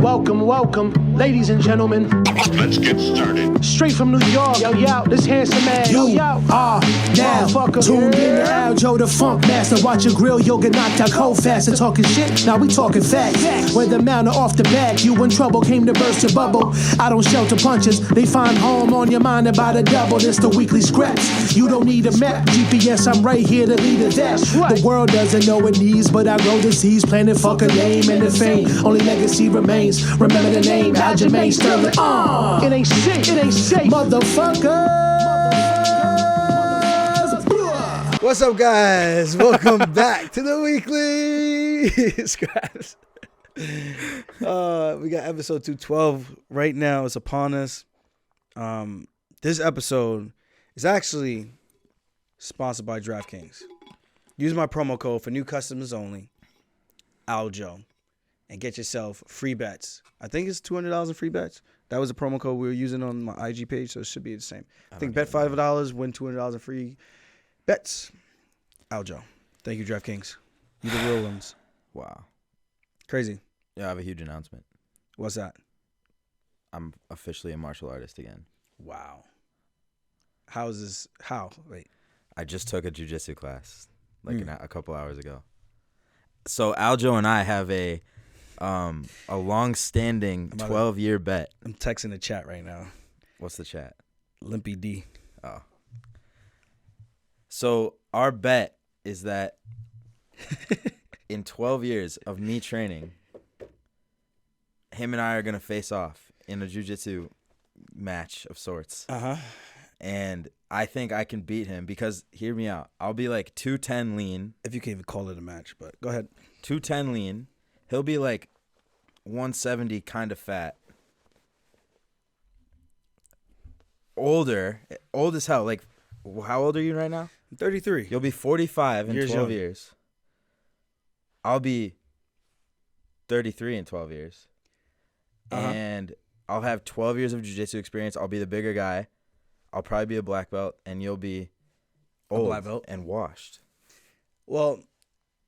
Welcome, ladies and gentlemen. Let's get started. Straight from New York, yo, this handsome man, yo. Now, tuned in to Aljo, the funk master. Watch your grill, you'll get knocked out cold fast. And talking shit, now we talking facts. Whether mount or off the back, you in trouble, came to burst your bubble. I don't shelter punches, they find home on your mind about a double. This the weekly scraps. You don't need a map, GPS, I'm right here to lead a dash. Right. The world doesn't know it needs, but I grow the seeds, planted fucking name and the fame. Only legacy remains. Remember the name, Aljamain Sterling. It ain't safe, Motherfuckers. What's up, guys? Welcome back to the weekly scraps. We got episode 212 right now. It's upon us. This episode is actually sponsored by DraftKings. Use my promo code for new customers only, Aljo, and get yourself free bets. I think it's $200 in free bets. That was a promo code we were using on my IG page, so it should be the same. I think bet $5, win $200 in free bets. Aljo. Thank you, DraftKings. You the real ones. Wow. Crazy. Yeah, I have a huge announcement. What's that? I'm officially a martial artist again. Wow. How is this? How? Wait. I just took a jiu-jitsu class a couple hours ago. So Aljo and I have a long-standing 12-year bet. I'm texting the chat right now. What's the chat? Limpy D. Oh. So our bet is that in 12 years of me training, him and I are going to face off in a jiu-jitsu match of sorts. Uh-huh. And I think I can beat him because, hear me out, I'll be like 210 lean. If you can even call it a match, but go ahead. 210 lean. He'll be like 170 kind of fat. Old as hell. Like, how old are you right now? I'm 33. You'll be 45 in 12 years. I'll be 33 in 12 years. Uh-huh. And I'll have 12 years of jiu-jitsu experience. I'll be the bigger guy. I'll probably be a black belt, and you'll be old black belt and washed. Well,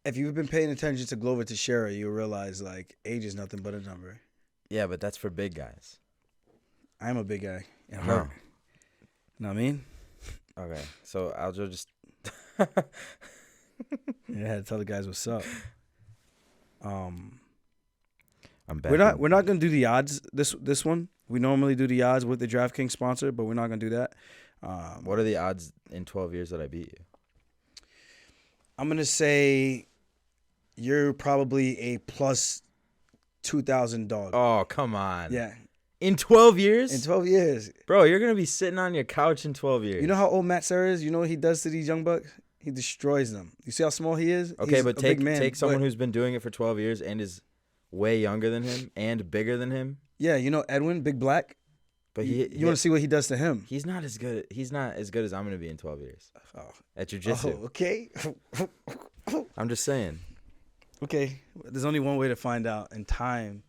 if you've been paying attention to Glover Teixeira, you'll realize, like, age is nothing but a number. Yeah, but that's for big guys. I'm a big guy. And No. hurt. Know what I mean? Okay, so Aljo just... Yeah, I had to tell the guys what's up. I'm back. We're not gonna do the odds this one. We normally do the odds with the DraftKings sponsor, but we're not gonna do that. What are the odds in 12 years that I beat you? I'm gonna say you're probably a plus 2,000 dog. Oh, come on. Yeah, In 12 years? in 12 years. Bro, you're going to be sitting on your couch in 12 years. You know how old Matt Serra is? You know what he does to these young bucks? He destroys them. You see how small he is? Okay, He's but a big man, take someone but- who's been doing it for 12 years and is way younger than him and bigger than him. Yeah, you know Edwin, Big Black. But You want to see what he does to him? he's not as good. He's not as good as I'm going to be in 12 years at jiu-jitsu. Oh, okay. I'm just saying. Okay. There's only one way to find out, and time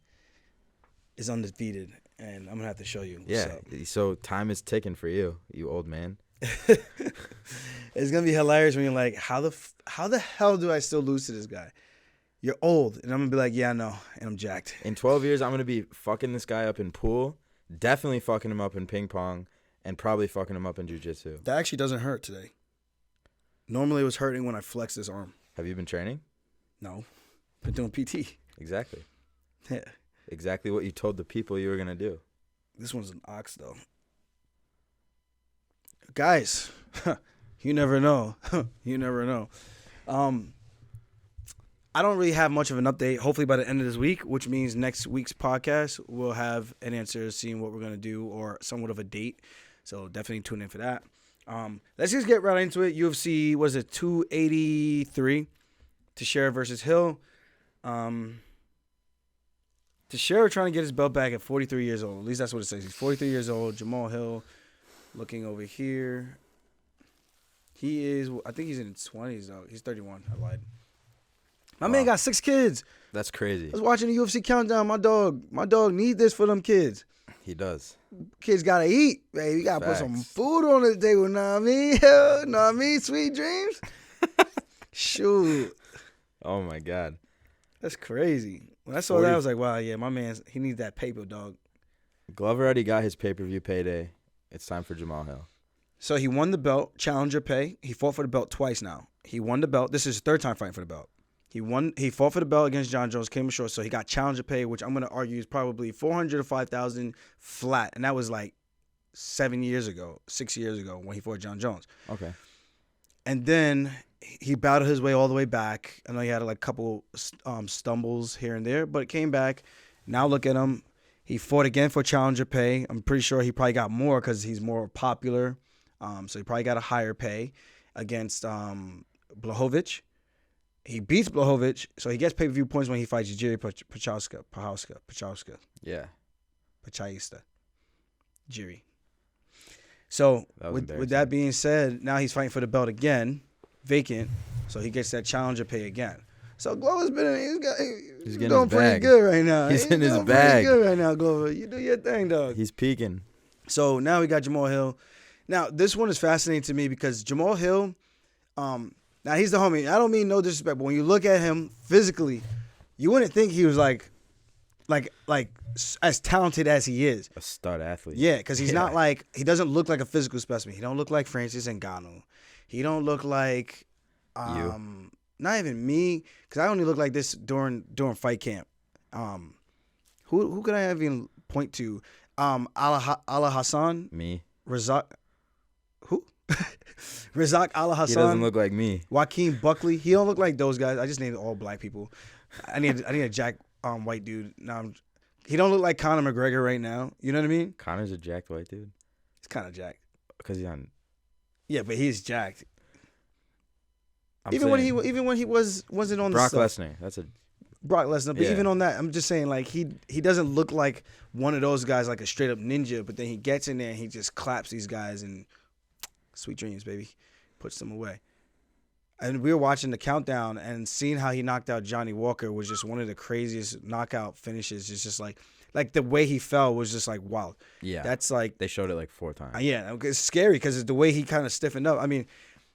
is undefeated, and I'm gonna have to show you. Yeah. So time is ticking for you, you old man. It's gonna be hilarious when you're like, how the hell do I still lose to this guy? You're old, and I'm gonna be like, yeah, I know, and I'm jacked. In 12 years, I'm going to be fucking this guy up in pool, definitely fucking him up in ping pong, and probably fucking him up in jiu-jitsu. That actually doesn't hurt today. Normally, it was hurting when I flexed this arm. Have you been training? No, been doing PT. Exactly. Yeah, Exactly what you told the people you were going to do. this one's an ox though. Guys, you never know. You never know. I don't really have much of an update. Hopefully by the end of this week, which means next week's podcast, we'll have an answer seeing what we're going to do or somewhat of a date. So definitely tune in for that. Let's just get right into it. UFC, was it 283? Teixeira versus Hill. Teixeira trying to get his belt back at 43 years old. At least that's what it says. He's 43 years old. Jamahal Hill looking over here. He is, I think he's in his 20s, though. He's 31. I lied. My man got 6 kids. That's crazy. I was watching the UFC countdown. My dog need this for them kids. He does. Kids gotta eat, baby. You gotta Facts. put some food on the table. Know what I mean? Know what I mean? Sweet dreams. Shoot. Oh my God. That's crazy. When I saw that, I was like, wow, yeah, my man, he needs that paper, dog. Glover already got his pay-per-view payday. It's time for Jamahal. So he won the belt, challenger pay. He fought for the belt twice now. He won the belt. This is his third time fighting for the belt. He fought for the belt against John Jones, came short, so he got challenger pay, which I'm gonna argue is probably $400 to $5,000 flat, and that was like 6 years ago when he fought John Jones. Okay. And then he battled his way all the way back. I know he had like a couple stumbles here and there, but it came back. Now look at him. He fought again for challenger pay. I'm pretty sure he probably got more because he's more popular. So he probably got a higher pay against Blachowicz. He beats Blachowicz, so he gets pay-per-view points when he fights Jiri Prochazka. Yeah. Prochazka. Jiri. So with that being said, now he's fighting for the belt again, vacant. So he gets that challenger pay again. So Glover's he's going pretty good right now. He's in his bag. Pretty good right now, Glover. You do your thing, dog. He's peaking. So now we got Jamahal Hill. Now this one is fascinating to me because Jamahal Hill, now he's the homie. I don't mean no disrespect, but when you look at him physically, you wouldn't think he was like as talented as he is. A stud athlete. Yeah, because he's not like, he doesn't look like a physical specimen. He don't look like Francis Ngannou. He don't look like, not even me, because I only look like this during fight camp. Who could I even point to? Allah Hassan. Me. Razak. Who? Razak Allah Hassan. He doesn't look like me. Joaquin Buckley. He don't look like those guys. I just named all black people. I need a jack white dude. No, he don't look like Conor McGregor right now. You know what I mean? Conor's a jacked white dude. He's kind of jacked. Because he's on. Yeah, but he's jacked. Even when he wasn't on Brock the Lesnar. That's a Brock Lesnar. But Yeah. even on that, I'm just saying, like, he doesn't look like one of those guys, like a straight up ninja. But then he gets in there and he just claps these guys and sweet dreams, baby, puts them away. And we were watching the countdown and seeing how he knocked out Johnny Walker was just one of the craziest knockout finishes. It's just like the way he fell was just like wild. Yeah. That's like, They showed it like 4 times. yeah, it's scary because it's the way he kind of stiffened up. I mean,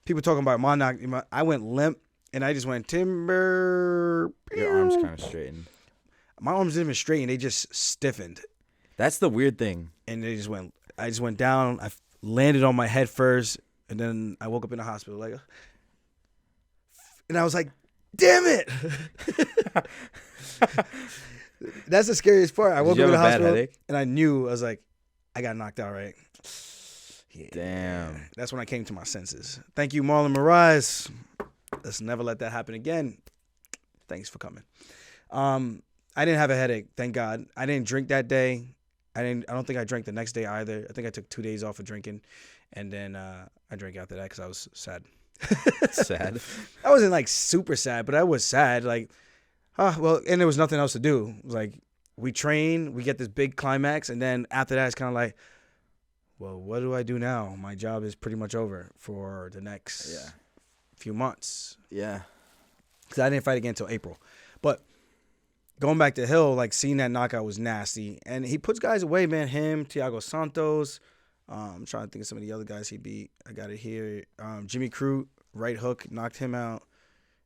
people talking about my knock. I went limp and I just went timber. Your arms kind of straightened. My arms didn't even straighten; they just stiffened. That's the weird thing. And they just went. I just went down. I landed on my head first, and then I woke up in the hospital like. And I was like, damn it. That's the scariest part. I woke up in the hospital and I knew, I was like, I got knocked out, right? Yeah. Damn. That's when I came to my senses. Thank you, Marlon Moraes. Let's never let that happen again. Thanks for coming. I didn't have a headache, thank God. I didn't drink that day. I don't think I drank the next day either. I think I took 2 days off of drinking. And then I drank after that because I was sad. Sad. I wasn't like super sad, but I was sad. Like, well, and there was nothing else to do. It was like we train, we get this big climax, and then after that, it's kind of like, well, what do I do now? My job is pretty much over for the next few months. Yeah. Because I didn't fight again until April. But going back to Hill, like seeing that knockout was nasty, and he puts guys away, man. Him, Thiago Santos. I'm trying to think of some of the other guys he beat. I got it here. Jimmy Crute, right hook, knocked him out.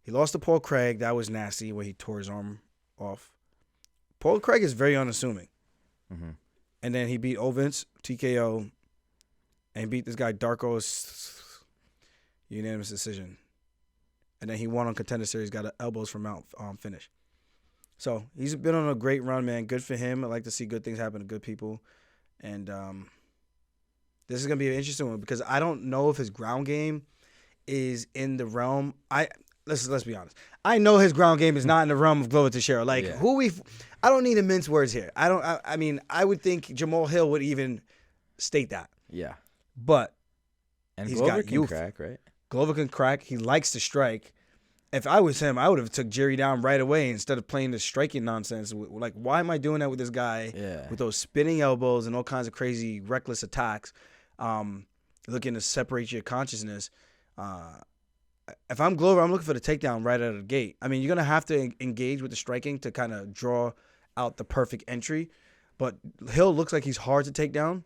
He lost to Paul Craig. That was nasty where he tore his arm off. Paul Craig is very unassuming. Mm-hmm. And then he beat Ovens, TKO, and he beat this guy Darko's unanimous decision. And then he won on Contender Series, got elbows from out finish. So he's been on a great run, man. Good for him. I like to see good things happen to good people. And this is going to be an interesting one because I don't know if his ground game is in the realm. Let's be honest. I know his ground game is not in the realm of Glover Teixeira. Like, I don't need to mince words here. I mean, I would think Jamahal Hill would even state that. Yeah. But And he's Glover got can youth. crack, right? Glover can crack. He likes to strike. If I was him, I would have took Jerry down right away instead of playing this striking nonsense. Like, why am I doing that with this guy with those spinning elbows and all kinds of crazy, reckless attacks, looking to separate your consciousness? If I'm Glover, I'm looking for the takedown right out of the gate. I mean, you're going to have to engage with the striking to kind of draw out the perfect entry. But Hill looks like he's hard to take down,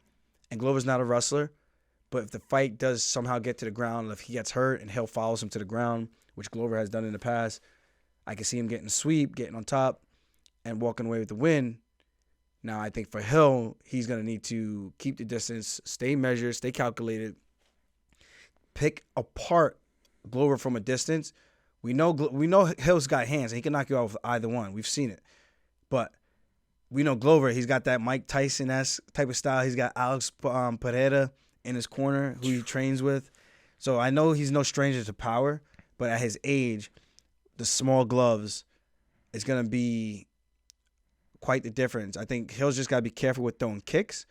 and Glover's not a wrestler. But if the fight does somehow get to the ground, if he gets hurt and Hill follows him to the ground, which Glover has done in the past, I can see him getting sweep, getting on top, and walking away with the win. Now, I think for Hill, he's going to need to keep the distance, stay measured, stay calculated, pick apart Glover from a distance. We know Hill's got hands, and he can knock you out with either one. We've seen it. But we know Glover, he's got that Mike Tyson-esque type of style. He's got Alex Pereira in his corner who he trains with. So I know he's no stranger to power, but at his age, the small gloves is going to be quite the difference. I think Hill's just got to be careful with throwing kicks.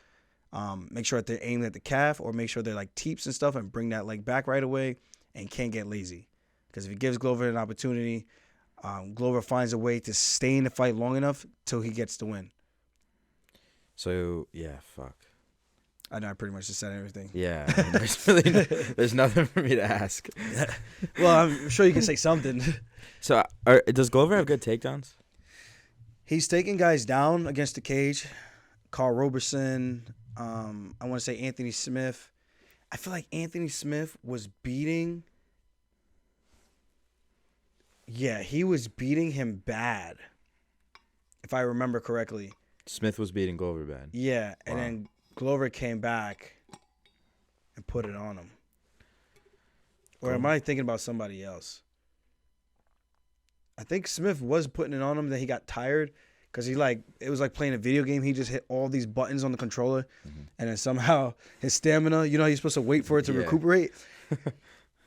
Make sure that they're aimed at the calf, or make sure they're like teeps and stuff, and bring that leg back right away, and can't get lazy. Because if he gives Glover an opportunity, Glover finds a way to stay in the fight long enough till he gets the win. So, yeah, fuck. I know I pretty much just said everything. Yeah, I mean, there's nothing for me to ask. Well, I'm sure you can say something. So, does Glover have good takedowns? He's taking guys down against the cage. Carl Roberson. I want to say Anthony Smith. I feel like Anthony Smith was beating. Yeah, he was beating him bad, if I remember correctly. Smith was beating Glover bad. Yeah, and then Glover came back and put it on him. Or am I thinking about somebody else? I think Smith was putting it on him, then he got tired because it was like playing a video game. He just hit all these buttons on the controller, and then somehow his stamina, you know, you're supposed to wait for it to recuperate.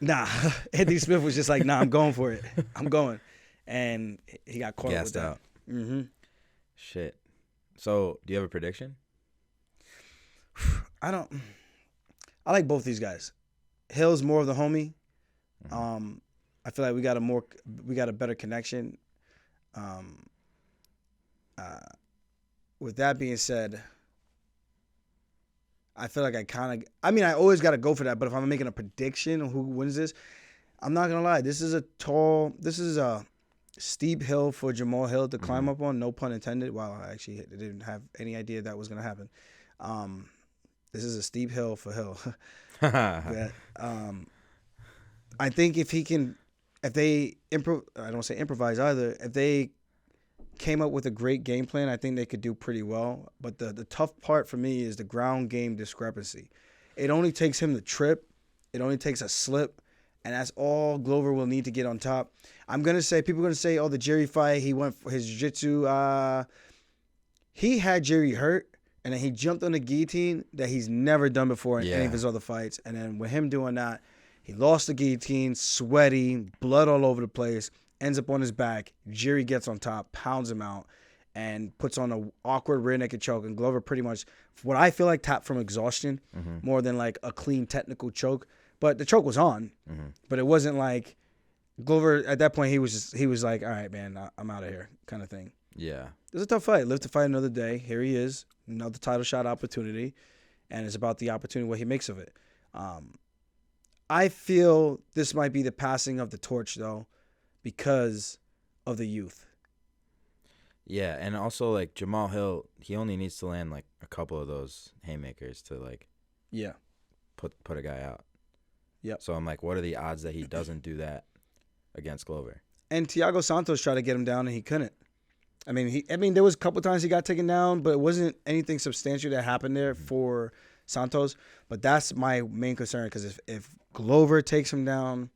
Nah, Anthony Smith was just like, nah, I'm going for it. I'm going. And he got caught up with that. Mm-hmm. Shit. So, do you have a prediction? I like both these guys. Hill's more of the homie. I feel like we got a better connection. With that being said, I feel like I always got to go for that, but if I'm making a prediction on who wins this, I'm not going to lie. This is a steep hill for Jamahal Hill to climb up on, no pun intended. Wow, I actually didn't have any idea that was going to happen. This is a steep hill for Hill. But, I think if they I don't say improvise either, if they came up with a great game plan, I think they could do pretty well. But the tough part for me is the ground game discrepancy. It only takes him to trip. It only takes a slip. And that's all Glover will need to get on top. People are going to say, oh, the Jerry fight, he went for his jiu-jitsu. He had Jerry hurt, and then he jumped on the guillotine that he's never done before in any of his other fights. And then with him doing that, he lost the guillotine, sweaty, blood all over the place, ends up on his back. Jerry gets on top, pounds him out, and puts on an awkward rear naked choke. And Glover pretty much, what I feel like, tapped from exhaustion more than like a clean technical choke. But the choke was on, but it wasn't like Glover at that point. He was like, all right, man, I'm out of here, kind of thing. Yeah, it was a tough fight. Live to fight another day. Here he is, another title shot opportunity, and it's about the opportunity, what he makes of it. I feel this might be the passing of the torch though, because of the youth. Yeah, and also like Jamahal Hill, he only needs to land like a couple of those haymakers to like, put a guy out. Yep. So I'm like, what are the odds that he doesn't do that against Glover? And Thiago Santos tried to get him down, and he couldn't. I mean, there was a couple times he got taken down, but it wasn't anything substantial that happened there for Santos. But that's my main concern, because if Glover takes him down,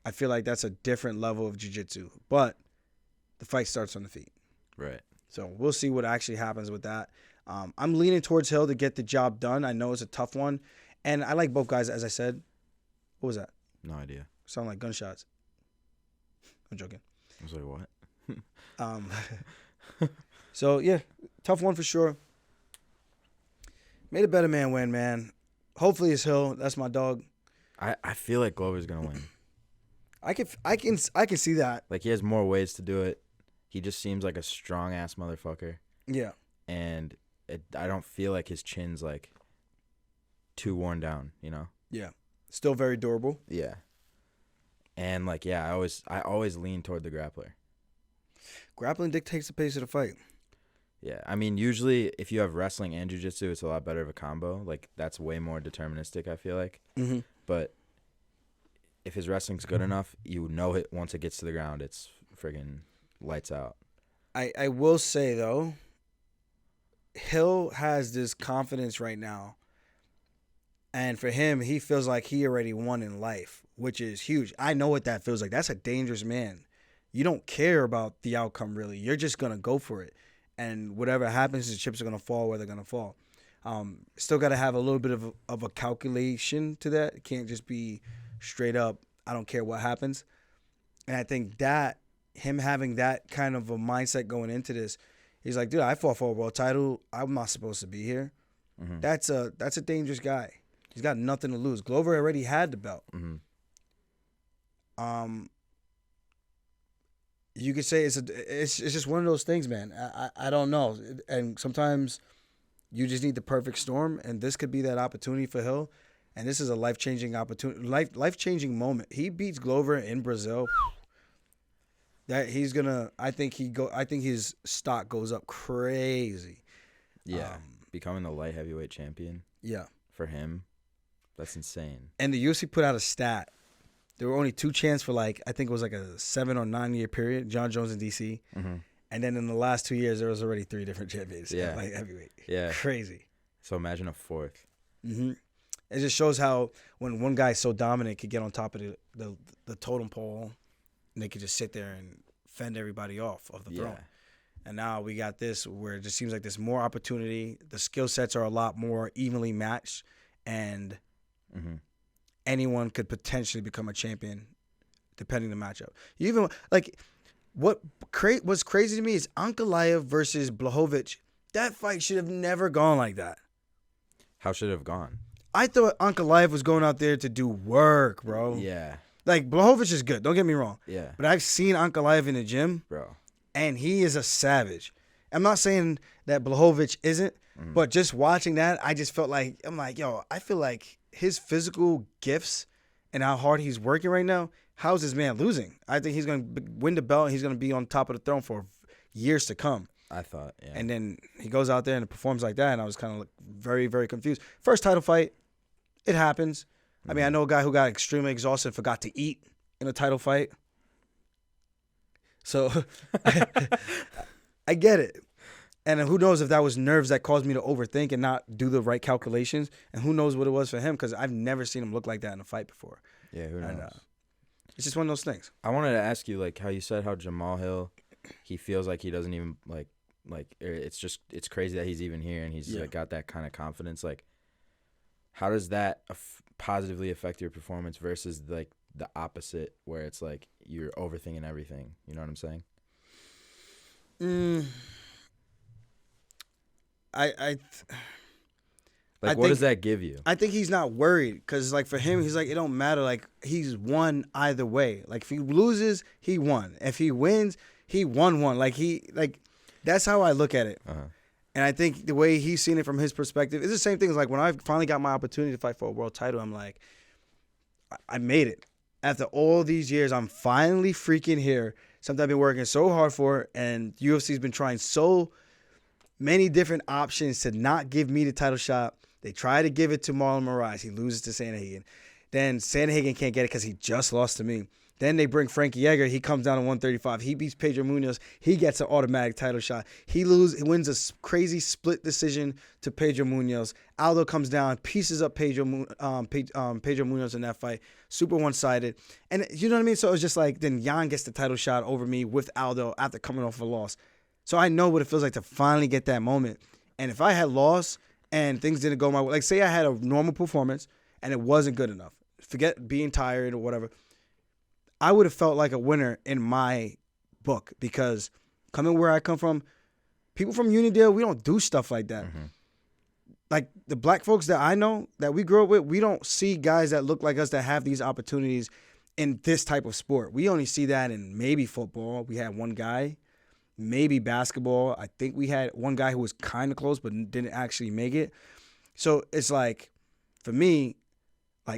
I feel like that's a different level of jiu-jitsu. But the fight starts on the feet. Right. So we'll see what actually happens with that. I'm leaning towards Hill to get the job done. I know it's a tough one. And I like both guys, as I said. What was that? No idea. Sound like gunshots. I'm joking. I was like, what? So, yeah, tough one for sure. Made a better man win, man. Hopefully it's Hill. That's my dog. I feel like Glover's going to win. I can see that. Like, he has more ways to do it. He just seems like a strong-ass motherfucker. Yeah. And I don't feel like his chin's, like, too worn down, you know? Yeah. Still very durable. Yeah. And, like, yeah, I always lean toward the grappler. Grappling dictates the pace of the fight. Yeah. I mean, usually if you have wrestling and jiu-jitsu, it's a lot better of a combo. Like, that's way more deterministic, I feel like. Mm-hmm. But if his wrestling's good enough, you know it once it gets to the ground, it's friggin' lights out. I will say, though, Hill has this confidence right now. And for him, he feels like he already won in life, which is huge. I know what that feels like. That's a dangerous man. You don't care about the outcome, really. You're just going to go for it. And whatever happens, the chips are going to fall where they're going to fall. Still got to have a little bit of a calculation to that. It can't just be straight up, I don't care what happens. And I think that him having that kind of a mindset going into this, he's like, dude, I fought for a world title. I'm not supposed to be here. Mm-hmm. That's a dangerous guy. He's got nothing to lose. Glover already had the belt. Mm-hmm. You could say it's just one of those things, man. I don't know. And sometimes you just need the perfect storm, and this could be that opportunity for Hill. And this is a life-changing opportunity, life-changing moment. He beats Glover in Brazil. That he's gonna. I think his stock goes up crazy. Yeah, becoming the light heavyweight champion. Yeah, for him, that's insane. And the UFC put out a stat. There were only 2 champs for I think it was a 7 or 9 year period. John Jones in DC, mm-hmm. and then in the last 2 years there was already 3 different champions. Yeah, light heavyweight. Yeah, crazy. So imagine a 4th. Mm-hmm. It just shows how when one guy's so dominant could get on top of the totem pole. And they could just sit there and fend everybody off of the throne. And now we got this where it just seems like there's more opportunity. The skill sets are a lot more evenly matched. And mm-hmm. anyone could potentially become a champion depending on the matchup. You even, what's crazy to me is Ankalaev versus Blachowicz. That fight should have never gone like that. How should it have gone? I thought Ankalaev was going out there to do work, bro. Yeah. Blachowicz is good. Don't get me wrong. Yeah. But I've seen Ankalaev in the gym, bro, and he is a savage. I'm not saying that Blachowicz isn't, but just watching that, I just felt like I feel like his physical gifts and how hard he's working right now. How's this man losing? I think he's going to win the belt. And he's going to be on top of the throne for years to come. I thought, yeah. And then he goes out there and performs like that, and I was kind of very, very confused. First title fight, it happens. I mean, I know a guy who got extremely exhausted and forgot to eat in a title fight. So I get it. And who knows if that was nerves that caused me to overthink and not do the right calculations. And who knows what it was for him, because I've never seen him look like that in a fight before. Yeah, who knows? And, it's just one of those things. I wanted to ask you, how you said how Jamahal Hill, he feels like he doesn't even, it's crazy that he's even here and he's got that kind of confidence. How does that positively affect your performance versus the opposite where it's you're overthinking everything? You know what I'm saying? What does that give you? I think he's not worried because for him, he's it don't matter. He's won either way. If he loses, he won. If he wins, he won. That's how I look at it. Uh-huh. And I think the way he's seen it from his perspective is the same thing as when I finally got my opportunity to fight for a world title. I'm I made it. After all these years, I'm finally freaking here. Something I've been working so hard for, and UFC's been trying so many different options to not give me the title shot. They try to give it to Marlon Moraes. He loses to Sandhagen. Then Sandhagen can't get it because he just lost to me. Then they bring Frankie Yeager. He comes down to 135. He beats Pedro Munoz. He gets an automatic title shot. He wins a crazy split decision to Pedro Munoz. Aldo comes down, pieces up Pedro Munoz in that fight. Super one-sided. And you know what I mean? So it was just then Yan gets the title shot over me with Aldo after coming off a loss. So I know what it feels like to finally get that moment. And if I had lost and things didn't go my way, say I had a normal performance and it wasn't good enough, forget being tired or whatever, I would have felt like a winner in my book because coming where I come from, people from Unionville, we don't do stuff like that. Mm-hmm. The black folks that I know, that we grew up with, we don't see guys that look like us that have these opportunities in this type of sport. We only see that in maybe football. We had one guy, maybe basketball. I think we had one guy who was kind of close but didn't actually make it. So it's for me,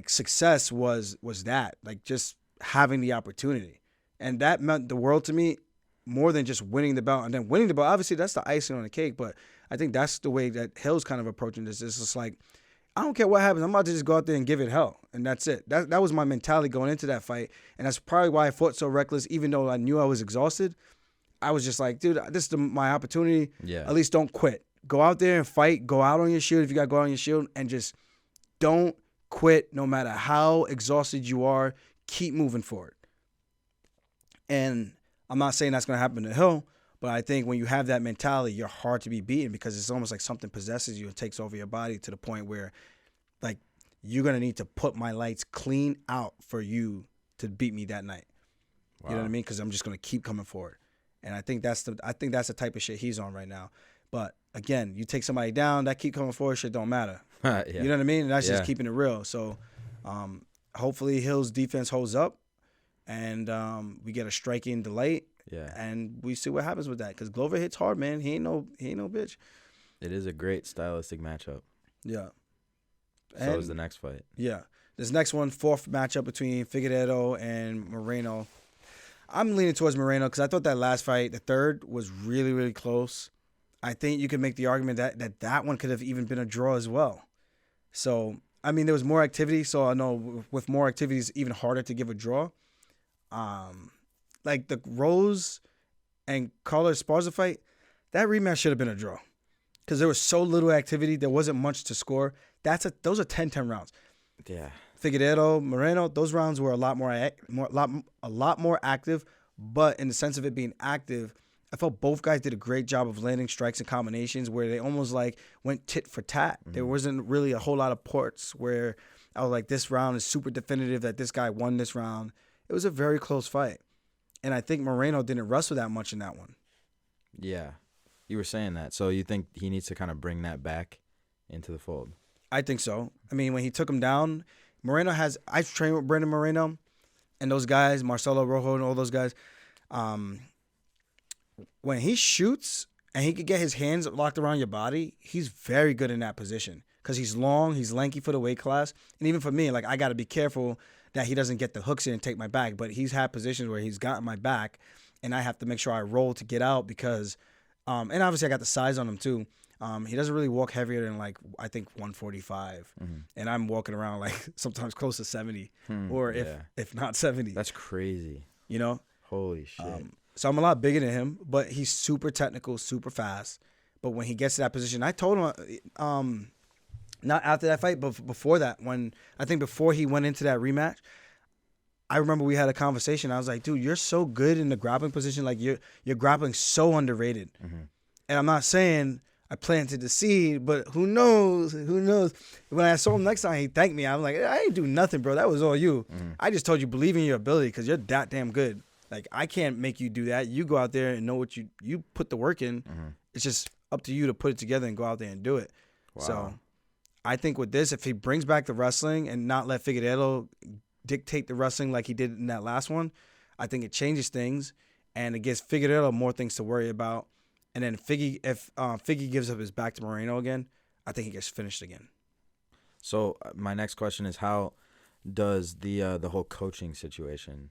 success was that, just having the opportunity. And that meant the world to me more than just winning the belt. And then winning the belt, obviously that's the icing on the cake, but I think that's the way that Hill's kind of approaching this. It's just I don't care what happens. I'm about to just go out there and give it hell. And that's it. That was my mentality going into that fight. And that's probably why I fought so reckless, even though I knew I was exhausted. I was just like, dude, this is my opportunity. Yeah. At least don't quit. Go out there and fight. Go out on your shield if you got to go out on your shield, and just don't quit no matter how exhausted you are. Keep moving forward. And I'm not saying that's going to happen to Hill, but I think when you have that mentality, you're hard to be beaten because it's almost like something possesses you and takes over your body to the point where, like, you're going to need to put my lights clean out for you to beat me that night. Wow. You know what I mean? Because I'm just going to keep coming forward. And I think that's the type of shit he's on right now. But again, you take somebody down, that keep coming forward shit don't matter. Yeah. You know what I mean? And that's just keeping it real. So hopefully Hill's defense holds up and we get a striking delight. Yeah. And we see what happens with that. Because Glover hits hard, man. He ain't no bitch. It is a great stylistic matchup. Yeah. So is the next fight. Yeah. This next one, fourth matchup between Figueiredo and Moreno. I'm leaning towards Moreno because I thought that last fight, the third, was really, really close. I think you could make the argument that one could have even been a draw as well. So, I mean, there was more activity, so I know with more activity, it's even harder to give a draw. Like the Rose and Carlos Esparza fight, that rematch should have been a draw because there was so little activity. There wasn't much to score. Those are 10-10 rounds. Yeah. Figueiredo, Moreno, those rounds were a lot more active, but in the sense of it being active, I felt both guys did a great job of landing strikes and combinations where they almost like went tit for tat. Mm-hmm. There wasn't really a whole lot of ports where I was like, this round is super definitive that this guy won this round. It was a very close fight. And I think Moreno didn't wrestle that much in that one. Yeah. You were saying that. So you think he needs to kind of bring that back into the fold? I think so. I mean, when he took him down, I've trained with Brandon Moreno and those guys, Marcelo Rojo and all those guys. When he shoots and he could get his hands locked around your body, he's very good in that position because he's long, he's lanky for the weight class. And even for me, like, I got to be careful that he doesn't get the hooks in and take my back. But he's had positions where he's gotten my back and I have to make sure I roll to get out because, and obviously I got the size on him too. He doesn't really walk heavier than, like, I think 145. Mm-hmm. And I'm walking around like sometimes close to 70 or if not 70. That's crazy. You know? Holy shit. So I'm a lot bigger than him, but he's super technical, super fast. But when he gets to that position, I told him, not after that fight, but before that, before he went into that rematch, I remember we had a conversation. I was like, dude, you're so good in the grappling position. Like, you're grappling so underrated. Mm-hmm. And I'm not saying I planted the seed, but who knows? Who knows? When I saw him next time, he thanked me. I'm like, I didn't do nothing, bro. That was all you. Mm-hmm. I just told you believe in your ability because you're that damn good. Like, I can't make you do that. You go out there and know what you put the work in. Mm-hmm. It's just up to you to put it together and go out there and do it. Wow. So I think with this, if he brings back the wrestling and not let Figueiredo dictate the wrestling like he did in that last one, I think it changes things and it gives Figueiredo more things to worry about. And then if Figgy gives up his back to Moreno again, I think he gets finished again. So my next question is, how does the whole coaching situation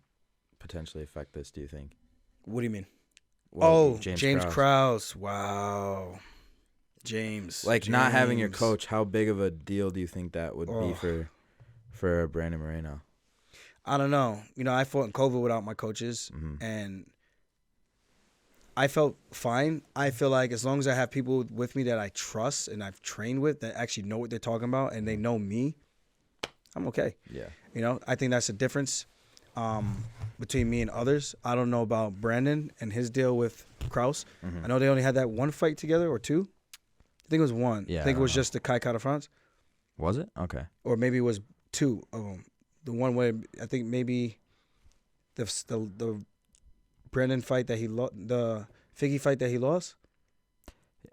potentially affect this, do you think? What do you mean? Well, James Krause. Wow. James. Not having your coach, how big of a deal do you think that would be for Brandon Moreno? I don't know. You know, I fought in COVID without my coaches, and I felt fine. I feel like as long as I have people with me that I trust and I've trained with that actually know what they're talking about and they know me, I'm okay. Yeah. You know, I think that's the difference between me and others. I don't know about Brandon and his deal with Krause. Mm-hmm. I know they only had that one fight together or two. I think it was one. Yeah, I think it was just the Kai Kara France. Was it? Okay. Or maybe it was two of them. The one where I think maybe the Brandon fight that the Figgy fight that he lost.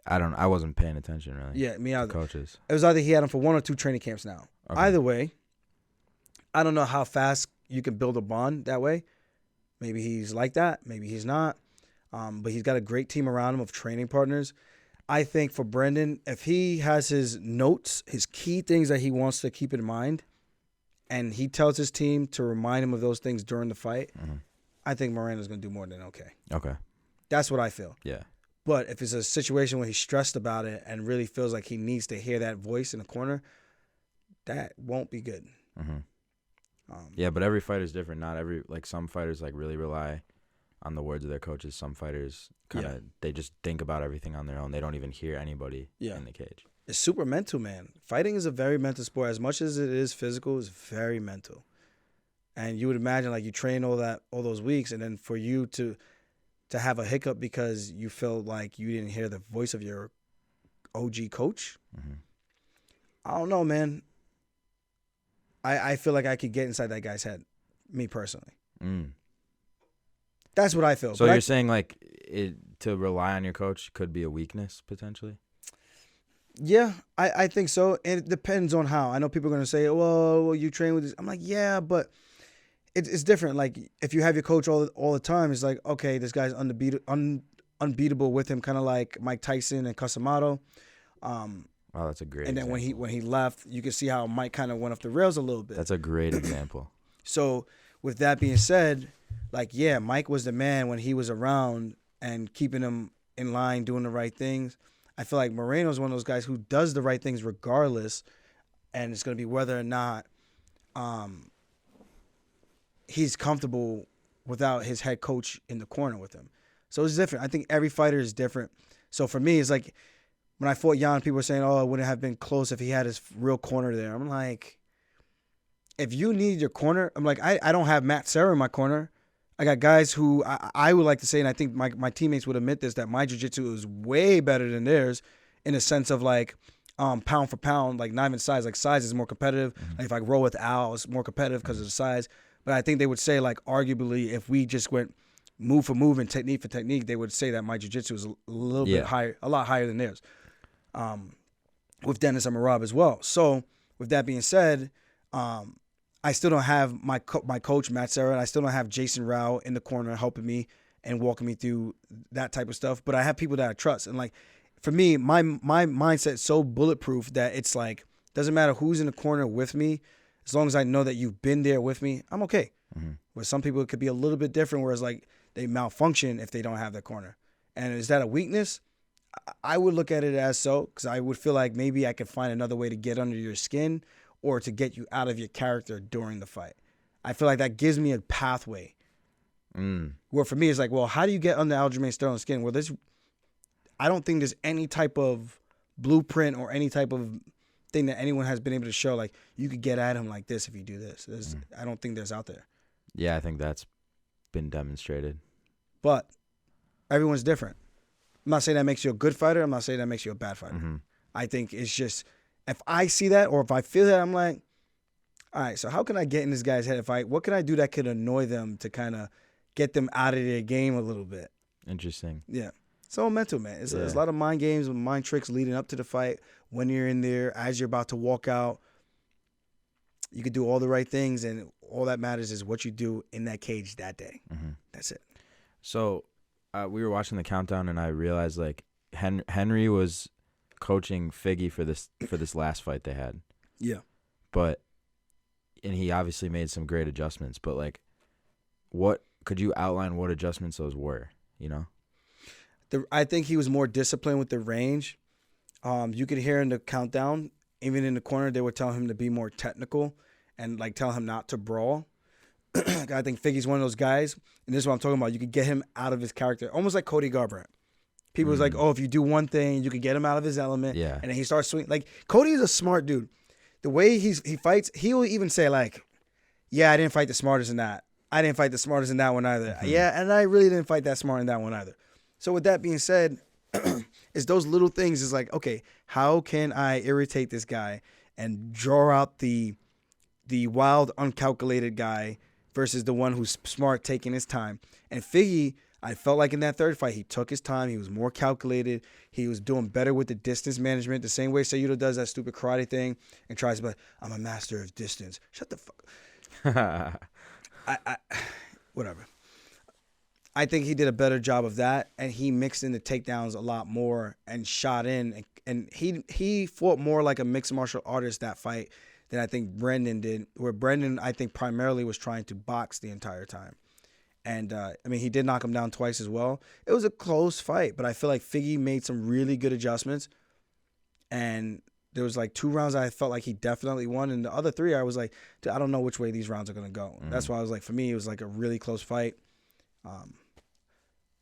I wasn't paying attention really. Yeah, me either. Coaches. It was either he had him for one or two training camps now. Okay. Either way, I don't know how fast you can build a bond that way. Maybe he's like that. Maybe he's not. But he's got a great team around him of training partners. I think for Brendan, if he has his notes, his key things that he wants to keep in mind, and he tells his team to remind him of those things during the fight, I think Moreno's going to do more than okay. Okay. That's what I feel. Yeah. But if it's a situation where he's stressed about it and really feels like he needs to hear that voice in the corner, that won't be good. Yeah, but every fighter is different. Not every, some fighters really rely on the words of their coaches. Some fighters they just think about everything on their own. They don't even hear anybody in the cage. It's super mental, man. Fighting is a very mental sport. As much as it is physical, it's very mental. And you would imagine, like, you train all those weeks, and then for you to have a hiccup because you felt like you didn't hear the voice of your OG coach. Mm-hmm. I don't know, man. I feel like I could get inside that guy's head, me personally. That's what I feel. So you're saying, like, to rely on your coach could be a weakness, potentially? Yeah, I think so. And it depends on how. I know people are going to say, well, you train with this. I'm like, yeah, but it's different. Like, if you have your coach all the time, it's like, okay, this guy's unbeatable with him, kind of like Mike Tyson and Casamado. Wow, that's a great And then example. when he left, you can see how Mike kind of went off the rails a little bit. That's a great example. So with that being said, like, yeah, Mike was the man when he was around and keeping him in line, doing the right things. I feel like Moreno's one of those guys who does the right things regardless, and it's going to be whether or not he's comfortable without his head coach in the corner with him. So it's different. I think every fighter is different. So for me, it's like when I fought Yan, people were saying, oh, it wouldn't have been close if he had his real corner there. I'm like, if you need your corner, I'm like, I don't have Matt Serra in my corner. I got guys who I would like to say, and I think my teammates would admit this, that my jiu-jitsu is way better than theirs in a sense of, like, pound for pound, like, not even size. Like, size is more competitive. Mm-hmm. Like, if I roll with Al, it's more competitive because of the size. But I think they would say, like, arguably, if we just went move for move and technique for technique, they would say that my jiu-jitsu is a little bit higher, a lot higher than theirs. With Dennis and Merab as well. So, with that being said, I still don't have my coach, Matt Serra, and I still don't have Jason Rao in the corner helping me and walking me through that type of stuff. But I have people that I trust. And, like, for me, my mindset is so bulletproof that it's like, doesn't matter who's in the corner with me, as long as I know that you've been there with me, I'm okay. Mm-hmm. Where some people, it could be a little bit different, whereas, like, they malfunction if they don't have their corner. And is that a weakness? I would look at it as so, because I would feel like maybe I could find another way to get under your skin or to get you out of your character during the fight. I feel like that gives me a pathway. Where for me, it's like, well, how do you get under Aljamain Sterling's skin? Well, I don't think there's any type of blueprint or any type of thing that anyone has been able to show, like, you could get at him like this if you do this. I don't think there's out there. Yeah, I think that's been demonstrated. But everyone's different. I'm not saying that makes you a good fighter. I'm not saying that makes you a bad fighter. Mm-hmm. I think it's just, if I see that or if I feel that, I'm like, all right, so how can I get in this guy's head? What can I do that could annoy them to kind of get them out of their game a little bit? Interesting. Yeah. It's all mental, man. It's a lot of mind games and mind tricks leading up to the fight. When you're in there, as you're about to walk out, you could do all the right things, and all that matters is what you do in that cage that day. Mm-hmm. That's it. So we were watching the countdown, and I realized, like, Henry was coaching Figgy for this last fight they had. Yeah. And he obviously made some great adjustments, but, like, what could you outline what adjustments those were, you know? I think he was more disciplined with the range. You could hear in the countdown, even in the corner, they were telling him to be more technical and, like, tell him not to brawl. I think Figgy's one of those guys, and this is what I'm talking about. You could get him out of his character, almost like Cody Garbrandt. People was like, oh, if you do one thing, you could get him out of his element. Yeah. And then he starts swinging. Like, Cody is a smart dude. The way he fights, he will even say, like, yeah, I didn't fight the smartest in that. I didn't fight the smartest in that one either. Mm-hmm. Yeah, and I really didn't fight that smart in that one either. So with that being said, it's those little things. Is like, okay, how can I irritate this guy and draw out the wild, uncalculated guy versus the one who's smart, taking his time. And Figgy, I felt like in that third fight, he took his time. He was more calculated. He was doing better with the distance management, the same way Sayudo does that stupid karate thing and tries to be like, I'm a master of distance. Shut the fuck. Whatever. I think he did a better job of that, and he mixed in the takedowns a lot more and shot in. And he fought more like a mixed martial artist that fight than I think Brendan did, where Brendan, I think, primarily was trying to box the entire time. And, I mean, he did knock him down twice as well. It was a close fight, but I feel like Figgy made some really good adjustments. And there was, like, 2 rounds I felt like he definitely won. And the other 3, I was like, dude, I don't know which way these rounds are going to go. Mm-hmm. That's why I was like, for me, it was like a really close fight.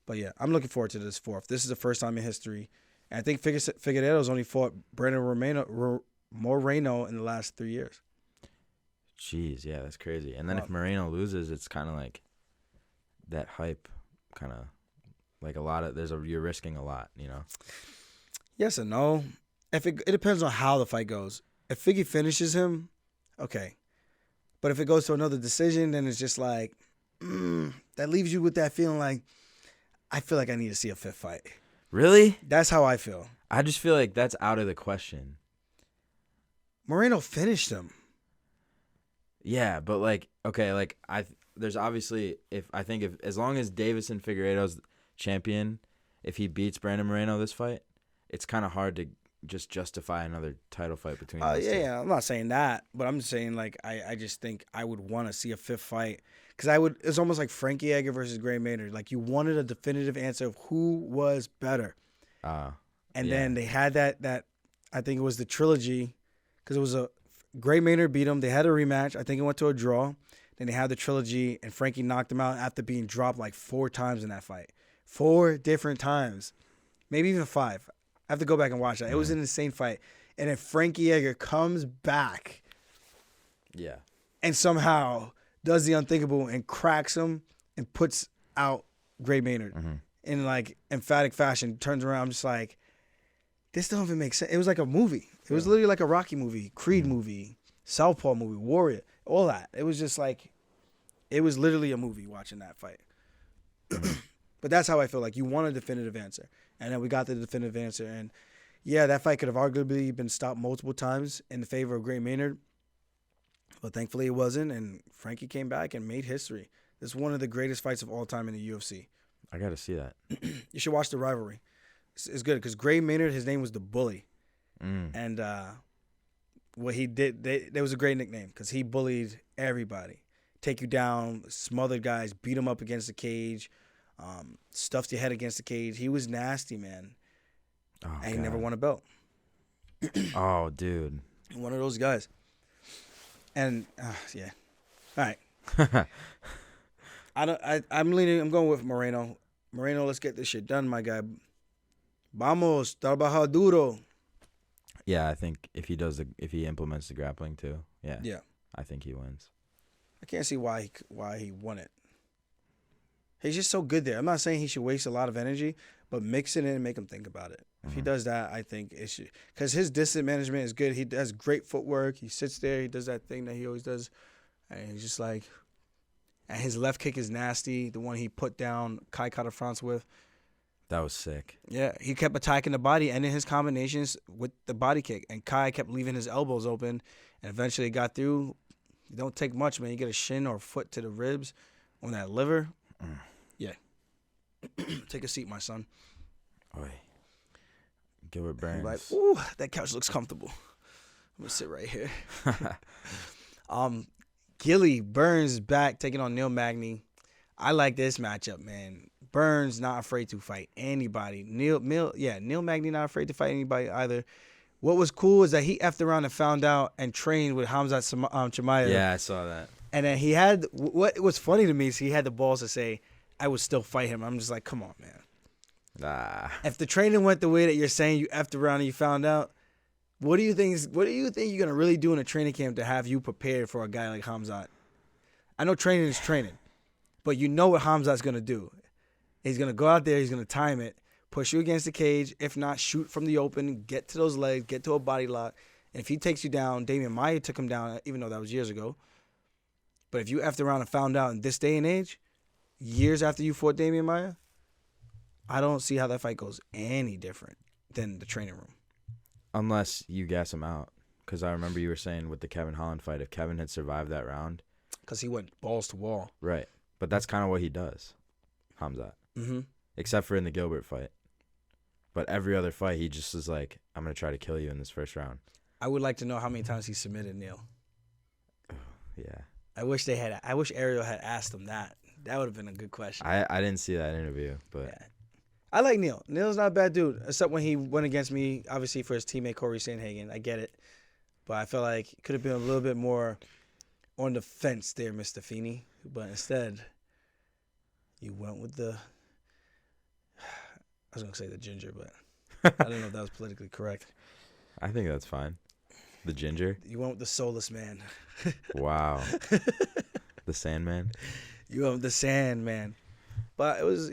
But yeah, I'm looking forward to this 4th. This is the first time in history. And I think Figueiredo's only fought Brandon Moreno in the last 3 years. Jeez, yeah, that's crazy. And then if Moreno loses, it's kind of like that hype, kind of like you're risking a lot, you know? Yes and no. If it depends on how the fight goes. If Figgy finishes him, okay. But if it goes to another decision, then it's just like, that leaves you with that feeling like, I feel like I need to see a 5th fight. Really? That's how I feel. I just feel like that's out of the question. Moreno finished him. Yeah, but like, okay, like there's obviously if as long as Davison Figueiredo's champion, if he beats Brandon Moreno this fight, it's kind of hard to just justify another title fight between those two. Yeah, I'm not saying that, but I'm just saying like I just think I would want to see a 5th fight because it's almost like Frankie Edgar versus Gray Maynard. Like you wanted a definitive answer of who was better, and then they had that I think it was the trilogy because it was Gray Maynard beat him. They had a rematch. I think it went to a draw. Then they had the trilogy, and Frankie knocked him out after being dropped like 4 times in that fight. 4 different times, maybe even 5. I have to go back and watch that. It was an insane fight. And then Frankie Edgar comes back. Yeah. And somehow does the unthinkable and cracks him and puts out Gray Maynard in like emphatic fashion. Turns around, I'm just like, this don't even make sense. It was like a movie. It was literally like a Rocky movie, Creed movie, Southpaw movie, Warrior, all that. It was just like, it was literally a movie watching that fight. But that's how I feel. Like you want a definitive answer. And then we got the definitive answer. And yeah, that fight could have arguably been stopped multiple times in the favor of Gray Maynard. But thankfully it wasn't. And Frankie came back and made history. This is one of the greatest fights of all time in the UFC. I got to see that. You should watch the rivalry. It's good because Gray Maynard, his name was the Bully. And what he did, there was a great nickname because he bullied everybody. Take you down, smothered guys, beat them up against the cage, stuffed your head against the cage. He was nasty, man. Oh, and he never won a belt. Oh, dude. One of those guys. And, yeah. All right. I'm going with Moreno. Moreno, let's get this shit done, my guy. Vamos, trabaja duro. Yeah, I think if he implements the grappling too, yeah, I think he wins. I can't see why he won it. He's just so good there. I'm not saying he should waste a lot of energy, but mix it in and make him think about it. If he does that, I think it should, because his distance management is good. He does great footwork. He sits there. He does that thing that he always does, and he's just like, and his left kick is nasty. The one he put down Kai Kara France with. That was sick. Yeah, he kept attacking the body, ending his combinations with the body kick. And Kai kept leaving his elbows open, and eventually it got through. You don't take much, man. You get a shin or a foot to the ribs on that liver. Yeah. Take a seat, my son. Oy. Gilbert Burns. Like, ooh, that couch looks comfortable. I'm going to sit right here. Gilly Burns is back, taking on Neil Magny. I like this matchup, man. Burns not afraid to fight anybody. Neil Magny not afraid to fight anybody either. What was cool is that he effed around and found out and trained with Khamzat Chimaev. Yeah, I saw that. And then he had, what was funny to me is he had the balls to say, I would still fight him. I'm just like, come on, man. Nah. If the training went the way that you're saying you effed around and you found out, what do you think you're going to really do in a training camp to have you prepared for a guy like Khamzat? I know training is training, but you know what Khamzat's going to do. He's going to go out there, he's going to time it, push you against the cage, if not, shoot from the open, get to those legs, get to a body lock. And if he takes you down, Damian Maia took him down, even though that was years ago. But if you effed around and found out in this day and age, years after you fought Damian Maia, I don't see how that fight goes any different than the training room. Unless you gas him out. Because I remember you were saying with the Kevin Holland fight, if Kevin had survived that round. Because he went balls to wall. Right. But that's kind of what he does, Khamzat. Mm-hmm. Except for in the Gilbert fight. But every other fight, he just is like, I'm going to try to kill you in this first round. I would like to know how many times he submitted Neil. Yeah. I wish Ariel had asked him that. That would have been a good question. I didn't see that interview, but yeah. I like Neil. Neil's not a bad dude, except when he went against me, obviously for his teammate Corey Sandhagen. I get it, but I feel like it could have been a little bit more on the fence there, Mr. Feeney. But instead, you went with the I was gonna say the ginger, but I don't know if that was politically correct. I think that's fine. The ginger. You went with the soulless man. Wow. The Sandman. You went with the Sandman. But it was.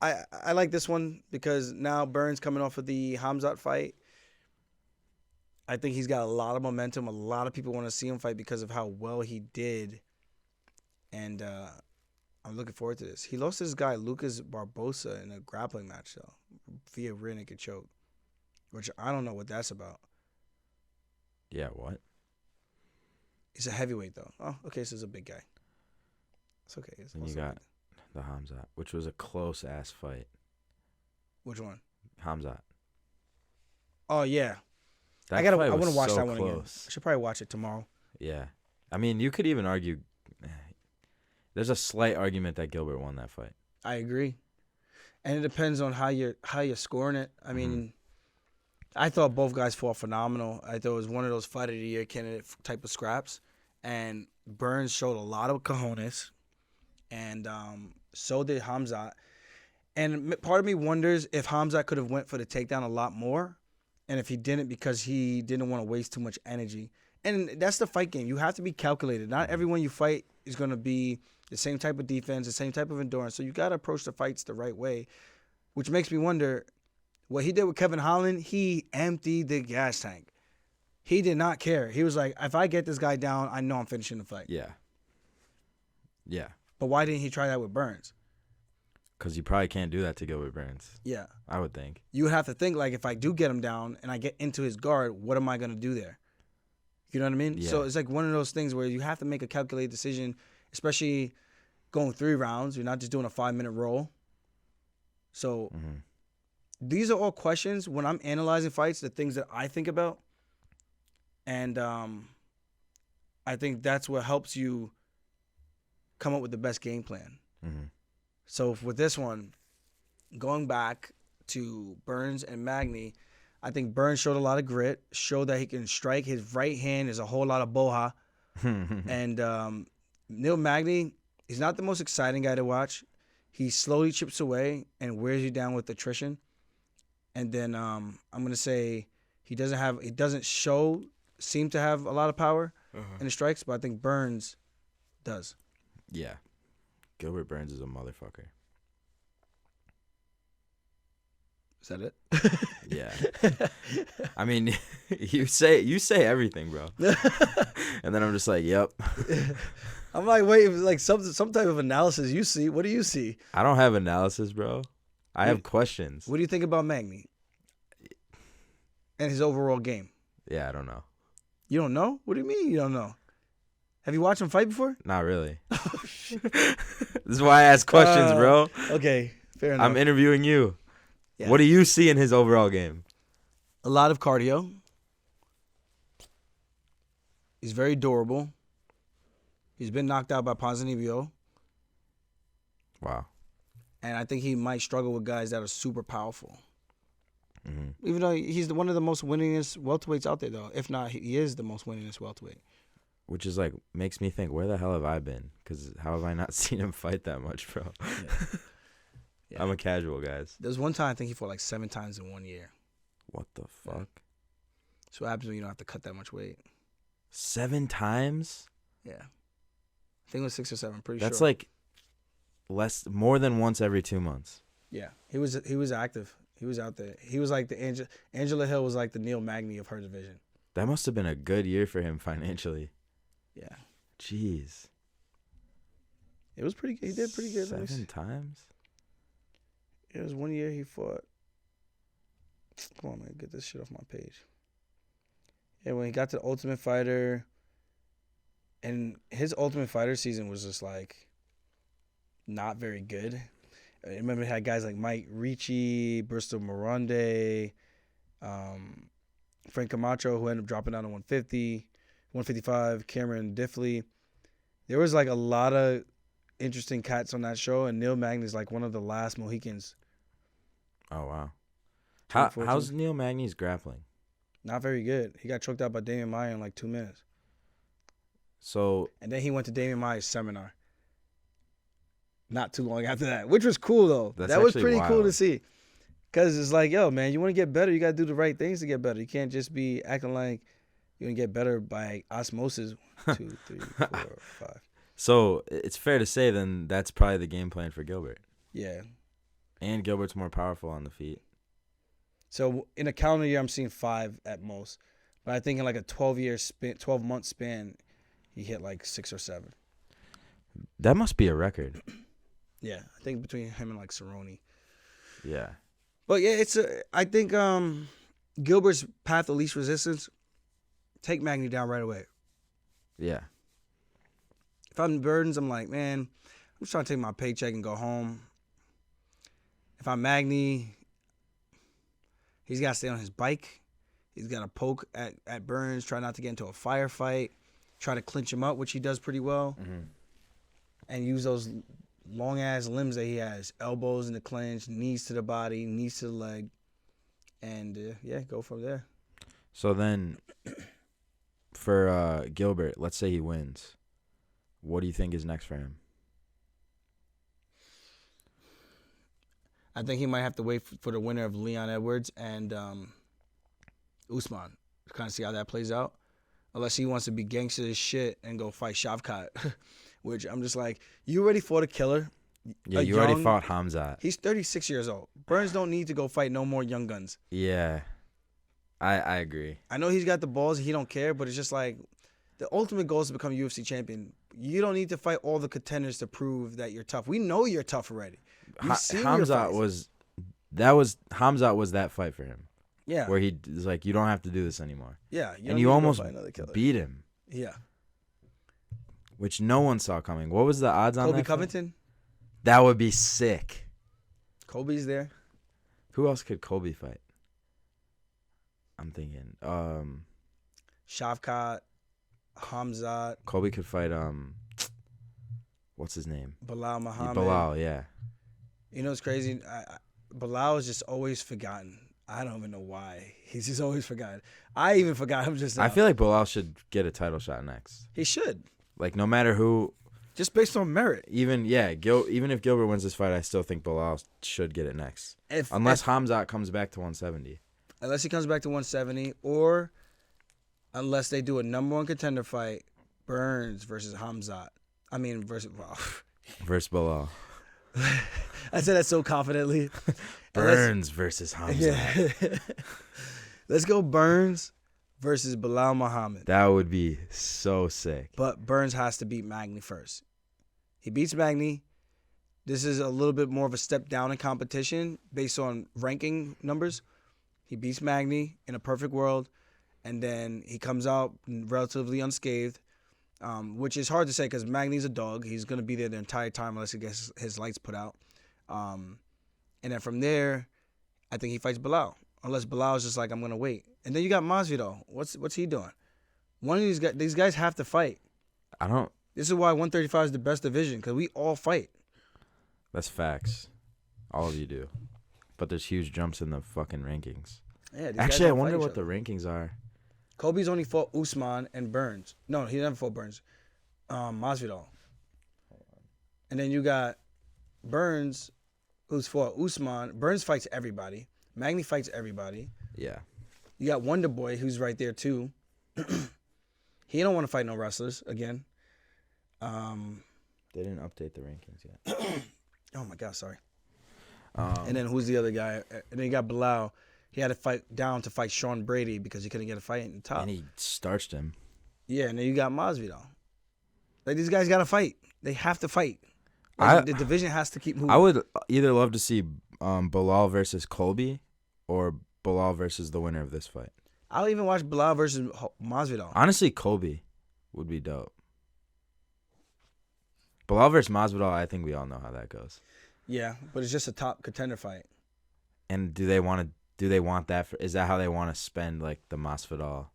I like this one because now Burns coming off of the Khamzat fight. I think he's got a lot of momentum. A lot of people want to see him fight because of how well he did. And I'm looking forward to this. He lost this guy, Lucas Barbosa, in a grappling match, though, via rear naked choke, which I don't know what that's about. Yeah, what? He's a heavyweight, though. Oh, okay, so he's a big guy. It's okay. And you got the Khamzat, which was a close-ass fight. Which one? Khamzat. Oh, yeah. I want to watch that one again. I should probably watch it tomorrow. Yeah. I mean, you could even argue there's a slight argument that Gilbert won that fight. I agree. And it depends on how you're scoring it. I mean, I thought both guys fought phenomenal. I thought it was one of those fight of the year candidate type of scraps. And Burns showed a lot of cojones. And so did Khamzat. And part of me wonders if Khamzat could have went for the takedown a lot more. And if he didn't, because he didn't want to waste too much energy. And that's the fight game. You have to be calculated. Not everyone you fight is going to be the same type of defense, the same type of endurance. So you got to approach the fights the right way, which makes me wonder what he did with Kevin Holland. He emptied the gas tank. He did not care. He was like, if I get this guy down, I know I'm finishing the fight. Yeah. Yeah. But why didn't he try that with Burns? Because you probably can't do that to Gilbert Burns. Yeah. I would think. You would have to think, like, if I do get him down and I get into his guard, what am I going to do there? You know what I mean? Yeah. So it's like one of those things where you have to make a calculated decision, especially going 3 rounds. You're not just doing a 5-minute roll. So these are all questions when I'm analyzing fights, the things that I think about. And I think that's what helps you come up with the best game plan. So with this one, going back to Burns and Magny, I think Burns showed a lot of grit, showed that he can strike. His right hand is a whole lot of boha. And Neil Magny, he's not the most exciting guy to watch. He slowly chips away and wears you down with attrition. And then I'm going to say he doesn't seem to have a lot of power in the strikes, but I think Burns does. Yeah. Gilbert Burns is a motherfucker. Is that it? Yeah. I mean, you say everything, bro. And then I'm just like, yep. I'm like, wait, like some type of analysis you see. What do you see? I don't have analysis, bro. I have questions. What do you think about Magny and his overall game? Yeah, I don't know. You don't know? What do you mean you don't know? Have you watched him fight before? Not really. This is why I ask questions, bro. Okay, fair enough. I'm interviewing you. Yeah. What do you see in his overall game? A lot of cardio. He's very durable. He's been knocked out by Ponzinibbio. Wow. And I think he might struggle with guys that are super powerful. Even though he's one of the most winningest welterweights out there, though. If not, he is the most winningest welterweight. Which is like, makes me think, where the hell have I been? Because how have I not seen him fight that much, bro? Yeah. I'm a casual, guys. There's one time I think he fought like 7 times in 1 year. What the fuck? So what happens when you don't have to cut that much weight? 7 times? Yeah. I think it was 6 or 7, pretty That's sure. That's like more than once every 2 months. Yeah. He was active. He was out there. He was like the Angela Hill was like the Neil Magny of her division. That must have been a good year for him financially. Yeah. Jeez. It was pretty good. He did pretty good. 7 times? It was 1 year he fought. Come on, man. Get this shit off my page. Yeah, when he got to the Ultimate Fighter, and his Ultimate Fighter season was just like not very good. I remember he had guys like Mike Ricci, Bristol Moronde, Frank Camacho, who ended up dropping down to 150, 155, Cameron Diffley. There was like a lot of interesting cats on that show, and Neil Magny's like one of the last Mohicans. Oh, wow. How's Neil Magny's grappling? Not very good. He got choked out by Damian Maia in like 2 minutes. So, and then he went to Damian Maia's seminar. Not too long after that, which was cool though. That was pretty cool to see. Because it's like, yo, man, you want to get better, you got to do the right things to get better. You can't just be acting like you're going to get better by osmosis. 1, 2, 3, 4, 5. So it's fair to say then that's probably the game plan for Gilbert. Yeah. And Gilbert's more powerful on the feet. So in a calendar year, I'm seeing 5 at most. But I think in like a 12-month span, he hit like 6 or 7. That must be a record. Yeah, I think between him and like Cerrone. Yeah. But yeah, I think Gilbert's path of least resistance, take Magny down right away. Yeah. If I'm Burns, I'm like, man, I'm just trying to take my paycheck and go home. If I'm Magny, he's got to stay on his bike. He's got to poke at Burns, try not to get into a firefight, try to clinch him up, which he does pretty well, and use those long-ass limbs that he has, elbows in the clinch, knees to the body, knees to the leg, and, go from there. So then for Gilbert, let's say he wins. What do you think is next for him? I think he might have to wait for the winner of Leon Edwards and Usman to kind of see how that plays out. Unless he wants to be gangster as shit and go fight Shavkat, which I'm just like, you already fought a killer. Yeah, you already fought Hamzat. He's 36 years old. Burns don't need to go fight no more young guns. Yeah, I agree. I know he's got the balls. He don't care, but it's just like the ultimate goal is to become UFC champion. You don't need to fight all the contenders to prove that you're tough. We know you're tough already. Hamzat was that fight for him. Yeah. Where he was like, you don't have to do this anymore. Yeah. And you almost beat him. Yeah. Which no one saw coming. What was the odds on that? Colby Covington? That would be sick. Colby's there. Who else could Colby fight? I'm thinking. Shavkat, Hamzat. Colby could fight, what's his name? Bilal Muhammad. Bilal, yeah. You know what's crazy? Bilal is just always forgotten. I don't even know why. He's just always forgotten. I even forgot him just now. I feel like Bilal should get a title shot next. He should. Like, no matter who. Just based on merit. Even if Gilbert wins this fight, I still think Bilal should get it next. Unless Hamzat comes back to 170. Unless he comes back to 170, or unless they do a number one contender fight, Burns versus Hamzat. I mean, versus Bilal. I said that so confidently. Burns versus Hamzat. Yeah. Let's go Burns versus Bilal Muhammad. That would be so sick. But Burns has to beat Magny first. He beats Magny. This is a little bit more of a step down in competition based on ranking numbers. He beats Magny in a perfect world, and then he comes out relatively unscathed, which is hard to say because Magny's a dog. He's going to be there the entire time unless he gets his lights put out. And then from there, I think he fights Bilal. Unless Bilal's just like, I'm going to wait. And then you got Masvidal. What's he doing? One of these guys have to fight. This is why 135 is the best division, because we all fight. That's facts. All of you do. But there's huge jumps in the fucking rankings. Yeah, actually, I wonder what the rankings are. Kobe's only fought Usman and Burns. No, he never fought Burns. Masvidal. And then you got Burns, who's fought Usman. Burns fights everybody. Magny fights everybody. Yeah. You got Wonder Boy, who's right there too. He don't want to fight no wrestlers again. They didn't update the rankings yet. Oh my God, sorry. And then who's the other guy? And then you got Bilal. He had to fight down to fight Sean Brady because he couldn't get a fight in the top. And he starched him. Yeah, and then you got Masvidal. Like, these guys got to fight. They have to fight. Like, the division has to keep moving. I would either love to see Bilal versus Colby or Bilal versus the winner of this fight. I'll even watch Bilal versus Masvidal. Honestly, Colby would be dope. Bilal versus Masvidal, I think we all know how that goes. Yeah, but it's just a top contender fight. And do they want that? Is that how they want to spend like the Masvidal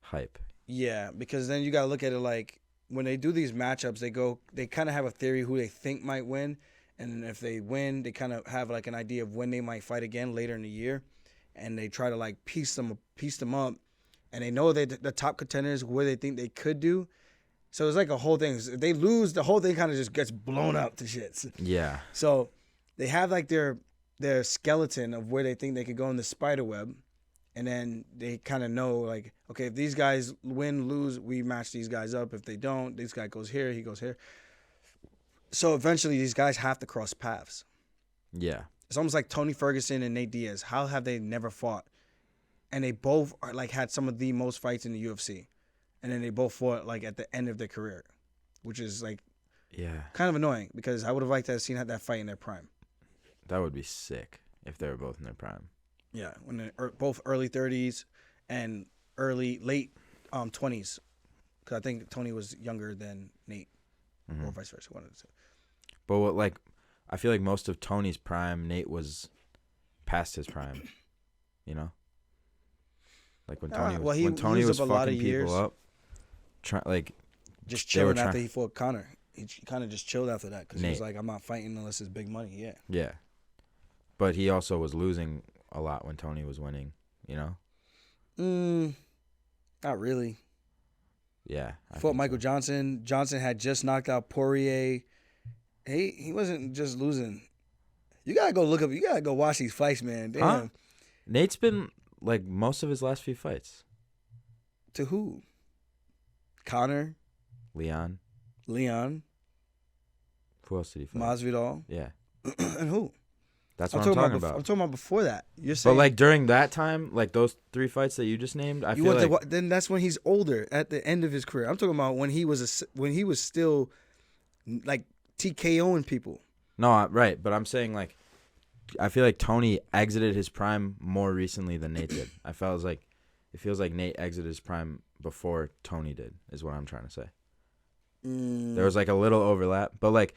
hype? Yeah, because then you got to look at it like when they do these matchups, they kind of have a theory who they think might win, and if they win, they kind of have like an idea of when they might fight again later in the year, and they try to like piece them up, and they know the top contenders where they think they could do. So it's like a whole thing. If they lose, the whole thing kind of just gets blown up to shits. Yeah. So they have like their their skeleton of where they think they could go in the spider web, and then they kind of know, like, okay, if these guys win, lose, we match these guys up. If they don't, this guy goes here, he goes here. So eventually these guys have to cross paths. Yeah. It's almost like Tony Ferguson and Nate Diaz. How have they never fought? And they both are, like, had some of the most fights in the UFC. And then they both fought, like, at the end of their career, which is, like, kind of annoying, because I would have liked to have seen that fight in their prime. That would be sick if they were both in their prime. Yeah, when they're both early 30s and late 20s. Because I think Tony was younger than Nate, or vice versa. One of the two. But I feel like most of Tony's prime, Nate was past his prime. You know, like when Tony was fucking people up, just chilling after he fought Conor. He kind of just chilled after that because he was like, I'm not fighting unless it's big money. Yeah. Yeah, but he also was losing a lot when Tony was winning. You know. Not really. Yeah. Fought Michael Johnson. Johnson had just knocked out Poirier. He wasn't just losing. You gotta go look up. You gotta go watch these fights, man. Damn. Huh? Nate's been like most of his last few fights. To who? Conor. Leon. Who else did he fight? Masvidal. Yeah. And who? That's what I'm talking about. I'm talking about before that. You're saying, but like during that time, like those 3 fights that you just named, I feel like then that's when he's older, at the end of his career. I'm talking about when he was still like TKOing people. No, right, but I'm saying like I feel like Tony exited his prime more recently than Nate did. It feels like Nate exited his prime before Tony did, is what I'm trying to say. There was like a little overlap, but like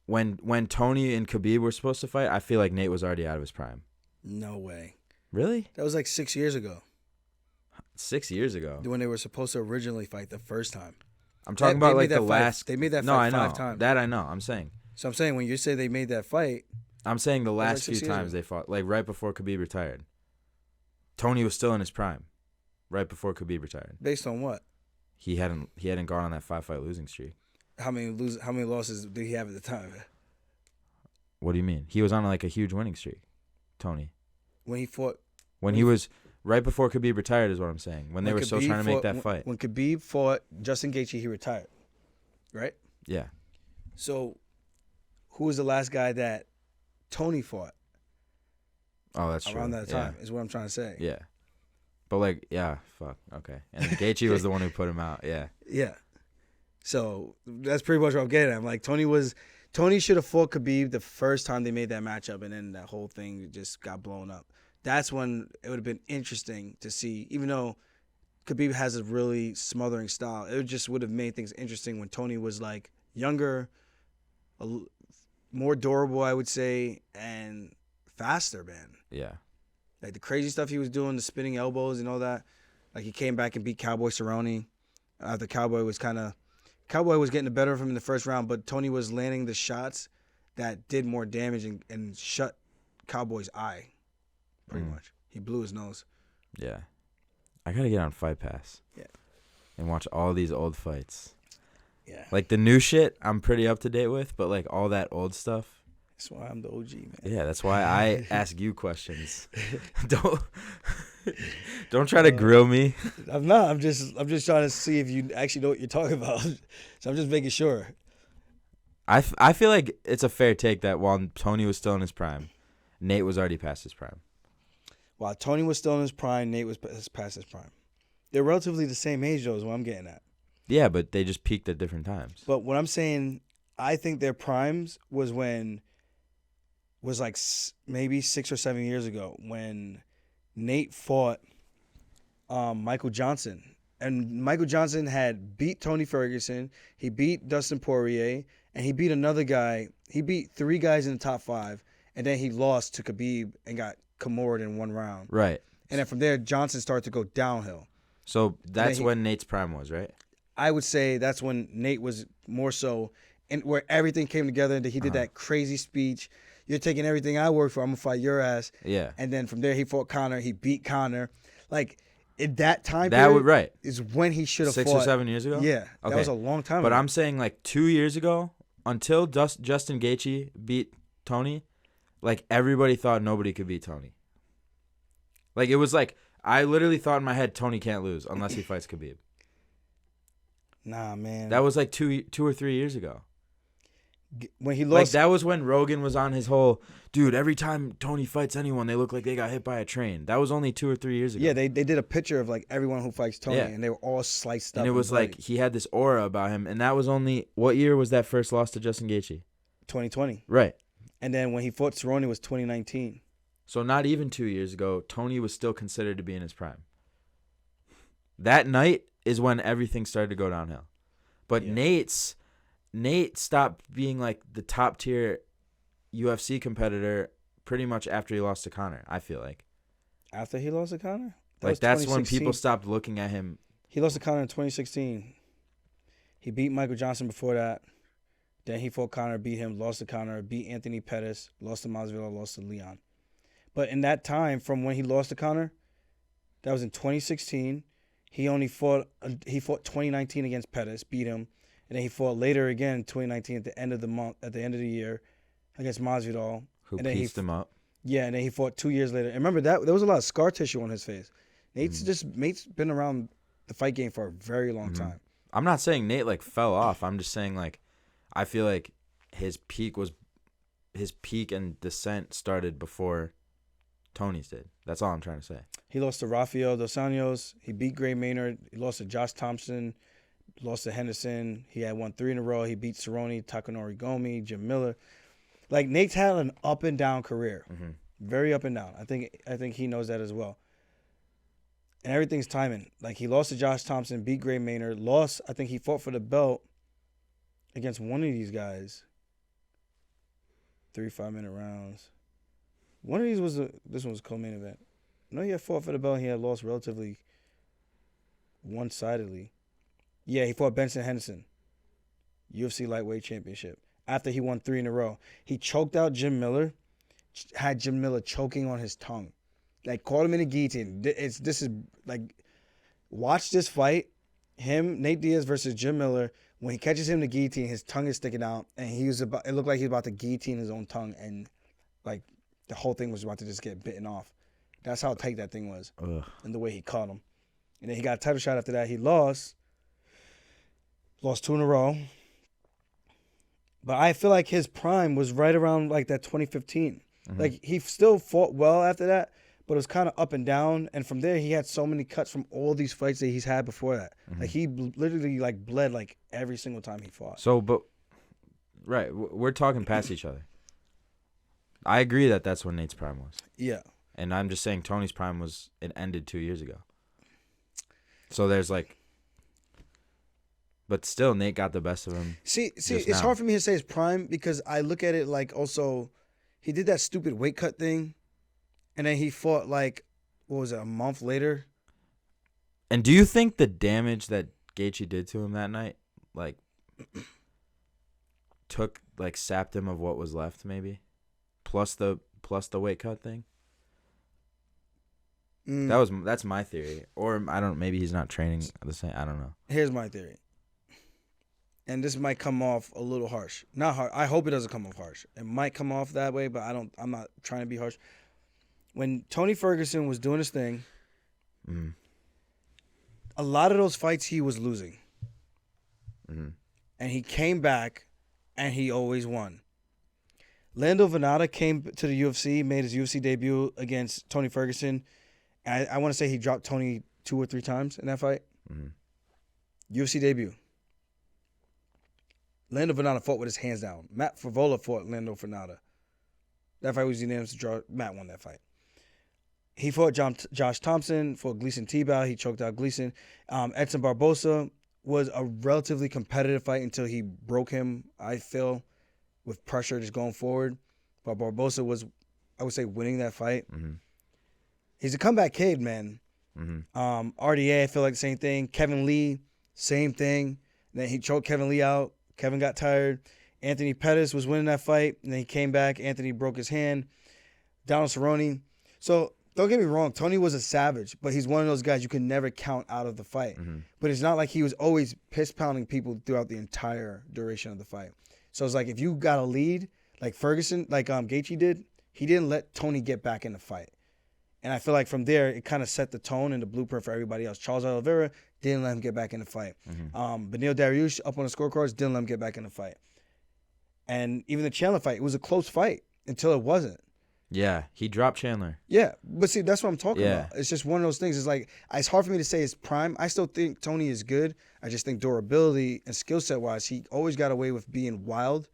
when Tony and Khabib were supposed to fight, I feel like Nate was already out of his prime. No way. Really? That was like 6 years ago. 6 years ago? When they were supposed to originally fight the first time. I'm talking about like the last. They made that fight 5 times. That I know. I'm saying. So I'm saying when you say they made that fight. I'm saying the last few times they fought, like right before Khabib retired. Tony was still in his prime, right before Khabib retired. Based on what? He hadn't gone on that 5-fight losing streak. How many losses did he have at the time? What do you mean? He was on like a huge winning streak, Tony. When he fought. When he was right before Khabib retired is what I'm saying. When they were still trying to make that fight. When Khabib fought Justin Gaethje, he retired. Right? Yeah. So, who was the last guy that Tony fought? Oh, that's true. Around that time is what I'm trying to say. Yeah. But like, yeah, fuck. Okay. And Gaethje was the one who put him out. Yeah. Yeah. So that's pretty much what I'm getting at. I'm like, Tony should have fought Khabib the first time they made that matchup, and then that whole thing just got blown up. That's when it would have been interesting to see, even though Khabib has a really smothering style, it just would have made things interesting when Tony was like younger, more durable, I would say, and faster, man. Yeah. Like the crazy stuff he was doing, the spinning elbows and all that. Like he came back and beat Cowboy Cerrone. The Cowboy was getting the better of him in the first round, but Tony was landing the shots that did more damage and shut Cowboy's eye, pretty much. He blew his nose. Yeah. I got to get on Fight Pass. Yeah. And watch all these old fights. Yeah. Like the new shit, I'm pretty up to date with, but like all that old stuff. That's why I'm the OG, man. Yeah, that's why I ask you questions. Don't try to grill me. I'm not. I'm just trying to see if you actually know what you're talking about. So I'm just making sure. I feel like it's a fair take that while Tony was still in his prime, Nate was already past his prime. While Tony was still in his prime, Nate was past his prime. They're relatively the same age, though, is what I'm getting at. Yeah, but they just peaked at different times. But what I'm saying, I think their primes was like maybe 6 or 7 years ago when Nate fought Michael Johnson. And Michael Johnson had beat Tony Ferguson. He beat Dustin Poirier. And he beat another guy. He beat 3 guys in the top 5. And then he lost to Khabib and got Kimura in 1 round. Right. And then from there, Johnson started to go downhill. So that's when Nate's prime was, right? I would say that's when Nate was more so, and where everything came together and he did that crazy speech. You're taking everything I work for. I'm going to fight your ass. Yeah. And then from there, he fought Conor. He beat Conor. Like, in that time that period right. is when he should have fought. 6 or 7 years ago? Yeah. Okay. That was a long time But ago. I'm saying like 2 years ago, until Justin Gaethje beat Tony, like everybody thought nobody could beat Tony. Like it was like I literally thought in my head Tony can't lose unless he fights Khabib. Nah, man. That was like two or 3 years ago. When he lost, like that was when Rogan was on his whole dude. Every time Tony fights anyone, they look like they got hit by a train. That was only 2 or 3 years ago. Yeah, they did a picture of like everyone who fights Tony, and they were all sliced up. And it was like he had this aura about him, and that was only what year was that first loss to Justin Gaethje? 2020. Right. And then when he fought Cerrone was 2019. So not even 2 years ago, Tony was still considered to be in his prime. That night is when everything started to go downhill. But Nate stopped being like the top tier UFC competitor pretty much after he lost to Conor, I feel like. After he lost to Conor? That's when people stopped looking at him. He lost to Conor in 2016. He beat Michael Johnson before that. Then he fought Conor, beat him, lost to Conor, beat Anthony Pettis, lost to Masvidal, lost to Leon. But in that time, from when he lost to Conor, that was in 2016. He fought 2019 against Pettis, beat him. And then he fought later again in 2019 at the end of the month, at the end of the year, against Masvidal. Who pieced him up. Yeah, and then he fought 2 years later. And remember, that there was a lot of scar tissue on his face. Nate's been around the fight game for a very long time. I'm not saying Nate like fell off. I'm just saying like I feel like his peak and descent started before Tony's did. That's all I'm trying to say. He lost to Rafael Dos Anjos. He beat Gray Maynard. He lost to Josh Thompson. Lost to Henderson. He had won 3 in a row. He beat Cerrone, Takanori Gomi, Jim Miller. Like Nate's had an up and down career, very up and down. I think he knows that as well. And everything's timing. Like he lost to Josh Thompson, beat Gray Maynard, lost. I think he fought for the belt against one of these guys. 3 5-minute rounds. One of these this one was co-main event. No, he had fought for the belt. He had lost relatively one-sidedly. Yeah, he fought Benson Henderson, UFC lightweight championship. After he won 3 in a row, he choked out Jim Miller, had Jim Miller choking on his tongue, like caught him in a guillotine. This is like, watch this fight, Nate Diaz versus Jim Miller. When he catches him in the guillotine, his tongue is sticking out, and it looked like he was about to guillotine his own tongue, and like the whole thing was about to just get bitten off. That's how tight that thing was, and the way he caught him. And then he got a title shot after that. He lost 2 in a row. But I feel like his prime was right around like that 2015. Like he still fought well after that, but it was kind of up and down. And from there, he had so many cuts from all these fights that he's had before that. Like he literally like bled like every single time he fought. So, but right, we're talking past each other. I agree that that's when Nate's prime was. Yeah. And I'm just saying Tony's prime it ended 2 years ago. So there's like, but still Nate got the best of him. See, it's hard for me to say his prime because I look at it like also he did that stupid weight cut thing, and then he fought like, what was it, a month later? And do you think the damage that Gaethje did to him that night, like, sapped him of what was left maybe? Plus the weight cut thing? That's my theory. Or I don't, maybe he's not training the same. I don't know. Here's my theory. And this might come off a little harsh. Not harsh. I hope it doesn't come off harsh. It might come off that way, but I'm not trying to be harsh. When Tony Ferguson was doing his thing, a lot of those fights he was losing. And he came back and he always won. Lando Venata came to the UFC, made his UFC debut against Tony Ferguson. And I want to say he dropped Tony 2 or 3 times in that fight. UFC debut. Lando Venata fought with his hands down. Matt Favola fought Lando Venata. That fight was unanimous draw. Matt won that fight. He fought Josh Thompson, fought Gleason Tebow. He choked out Gleason. Edson Barbosa was a relatively competitive fight until he broke him, I feel, with pressure just going forward. But Barbosa was, I would say, winning that fight. He's a comeback kid, man. RDA, I feel like the same thing. Kevin Lee, same thing. Then he choked Kevin Lee out. Kevin got tired. Anthony Pettis was winning that fight, and then he came back. Anthony broke his hand. Donald Cerrone. So don't get me wrong. Tony was a savage, but he's one of those guys you can never count out of the fight. But it's not like he was always piss-pounding people throughout the entire duration of the fight. So it's like if you got a lead, like Ferguson, like Gaethje did, he didn't let Tony get back in the fight. And I feel like from there, it kind of set the tone and the blueprint for everybody else. Charles Oliveira didn't let him get back in the fight. Beneil Dariush, up on the scorecards, didn't let him get back in the fight. And even the Chandler fight, it was a close fight until it wasn't. Yeah, he dropped Chandler. Yeah, but see, that's what I'm talking about. It's just one of those things. It's like, it's hard for me to say his prime. I still think Tony is good. I just think durability and skill set wise, he always got away with being wild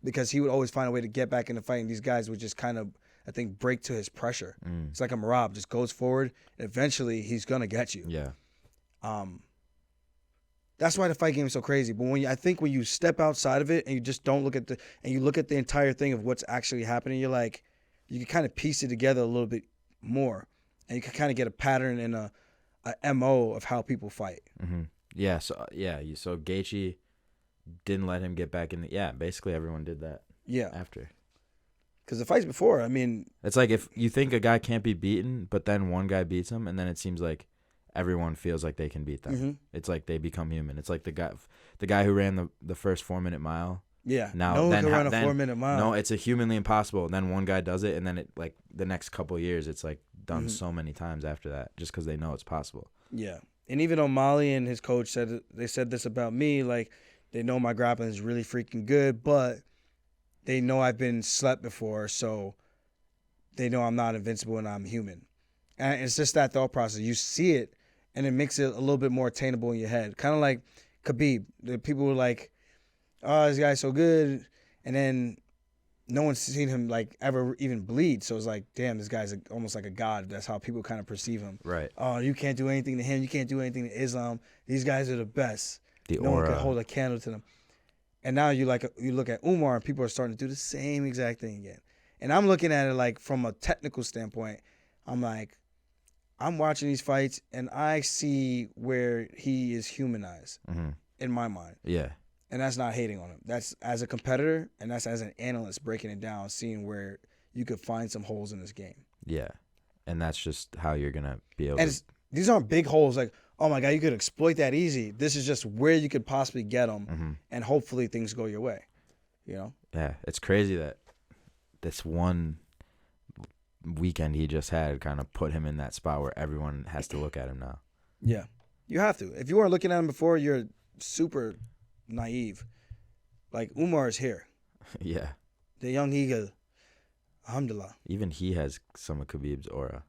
because he would always find a way to get back in the fight. And these guys would just kind of, I think, break to his pressure. It's like a Merab, just goes forward. And eventually, he's going to get you. Yeah. That's why the fight game is so crazy. But I think when you step outside of it and you just don't look at and you look at the entire thing of what's actually happening, you're like, you can kind of piece it together a little bit more, and you can kind of get a pattern and a MO of how people fight. Yeah. So Gaethje didn't let him get back in. Basically everyone did that. Yeah. After. Because the fights before, I mean, it's like if you think a guy can't be beaten, but then one guy beats him, and then it seems like everyone feels like they can beat them. It's like they become human. It's like the guy who ran the first 4-minute mile. Yeah. Now no one then can run a 4-minute mile. No, it's a humanly impossible. Then one guy does it, and then it like the next couple of years, it's like done so many times after that, just because they know it's possible. Yeah. And even O'Malley and his coach said this about me, like they know my grappling is really freaking good, but they know I've been slept before, so they know I'm not invincible and I'm human. And it's just that thought process. You see it, and it makes it a little bit more attainable in your head. Kind of like Khabib. The people were like, oh, this guy's so good. And then no one's seen him like ever even bleed. So it's like, damn, this guy's almost like a god. That's how people kind of perceive him. Right. Oh, you can't do anything to him. You can't do anything to Islam. These guys are the best. No one can hold a candle to them. And now you look at Umar, and people are starting to do the same exact thing again. And I'm looking at it like from a technical standpoint. I'm like, I'm watching these fights, and I see where he is humanized in my mind. Yeah. And that's not hating on him. That's as a competitor, and that's as an analyst breaking it down, seeing where you could find some holes in this game. Yeah. And that's just how you're going to be able to. These aren't big holes like, oh my God, you could exploit that easy. This is just where you could possibly get them, and hopefully things go your way. You know? Yeah. It's crazy that this one weekend he just had kind of put him in that spot where everyone has to look at him now. Yeah. You have to. If you weren't looking at him before, you're super naive. Like, Umar is here. Yeah. The young eagle. Alhamdulillah. Even he has some of Khabib's aura.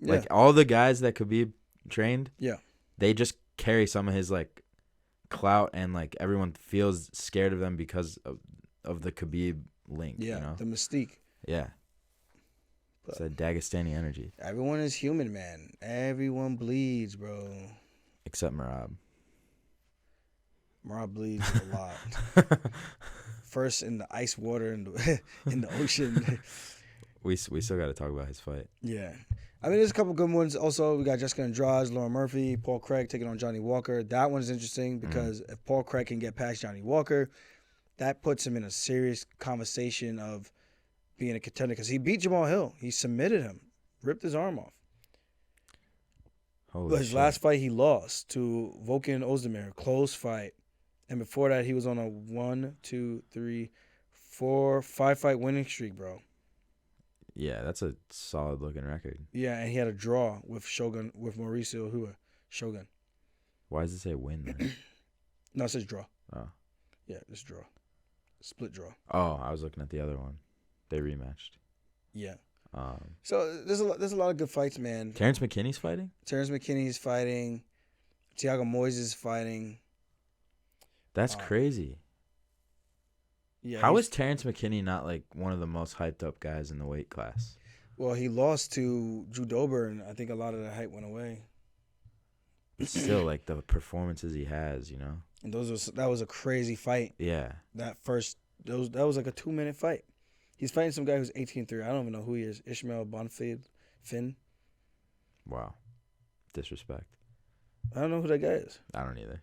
Yeah. Like, all the guys that Khabib trained, they just carry some of his, like, clout, and, like, everyone feels scared of them because of the Khabib link, you know? The mystique. Yeah. It's a Dagestani energy. Everyone is human, man. Everyone bleeds, bro. Except Merab. Merab bleeds a lot. First in the ice water in the ocean. We still got to talk about his fight. Yeah. I mean, there's a couple good ones. Also, we got Jessica Andrade, Lauren Murphy, Paul Craig taking on Johnny Walker. That one's interesting because if Paul Craig can get past Johnny Walker, that puts him in a serious conversation of being a contender, because he beat Jamahal Hill. He submitted him, ripped his arm off. But his last fight, he lost to Volkan Ozdemir. Close fight. And before that, he was on a 1, 2, 3, 4, 5-fight winning streak, bro. Yeah, that's a solid looking record. Yeah, and he had a draw with Mauricio Hua. Shogun. Why does it say win then? No, it says draw. Oh. Yeah, it's draw. Split draw. Oh, I was looking at the other one. They rematched. Yeah. So there's a lot of good fights, man. Terrence McKinney's fighting? Terrence McKinney's fighting. Thiago Moises is fighting. That's crazy. Yeah. How is Terrence McKinney not like one of the most hyped up guys in the weight class? Well, he lost to Drew Dober, and I think a lot of the hype went away. But still, like the performances he has, you know. And that was a crazy fight. Yeah. That was like a 2-minute fight. He's fighting some guy who's 18-3. I don't even know who he is. Ishmael Bonfim. Wow. Disrespect. I don't know who that guy is. I don't either.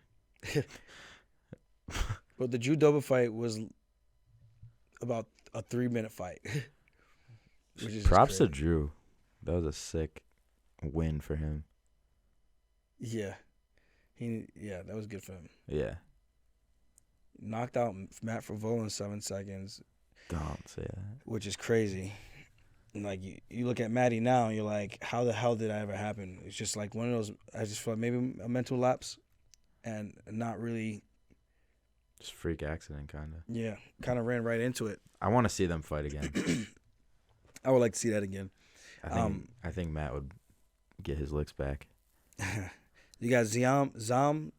But the Drew Dober fight was about a 3-minute fight. Which is props to Drew. That was a sick win for him. Yeah. That was good for him. Yeah. Knocked out Matt Favola in 7 seconds. Don't say that. Which is crazy. And like you look at Maddie now, and you're like, how the hell did that ever happen? It's just like one of those. I just feel like maybe a mental lapse, and not really. Just freak accident, kind of. Yeah, kind of ran right into it. I want to see them fight again. I would like to see that again. I think Matt would get his licks back. You got Zam.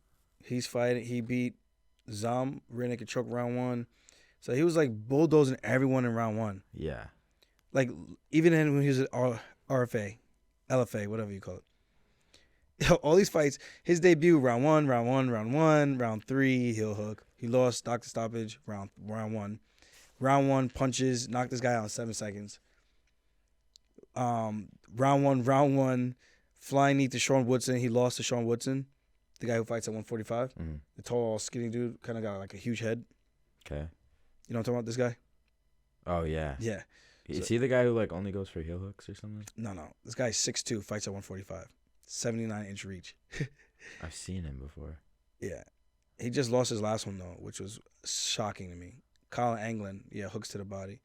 He's fighting. He beat Zam. Riddick and choke round 1. So he was like bulldozing everyone in round 1. Yeah. Like even when he was at RFA, LFA, whatever you call it. All these fights, his debut round 1, round 3 heel hook. He lost doctor stoppage round 1. Round 1 punches, knocked this guy out in 7 seconds. Round one, flying knee to Sean Woodson. He lost to Sean Woodson, the guy who fights at 145. Mm-hmm. The tall, skinny dude, kind of got like a huge head. Okay. You know what I'm talking about, this guy? Oh, yeah. Yeah. Is he the guy who like only goes for heel hooks or something? No. This guy's 6'2", fights at 145. 79-inch reach. I've seen him before. Yeah. He just lost his last one, though, which was shocking to me. Colin Anglin, yeah, hooks to the body.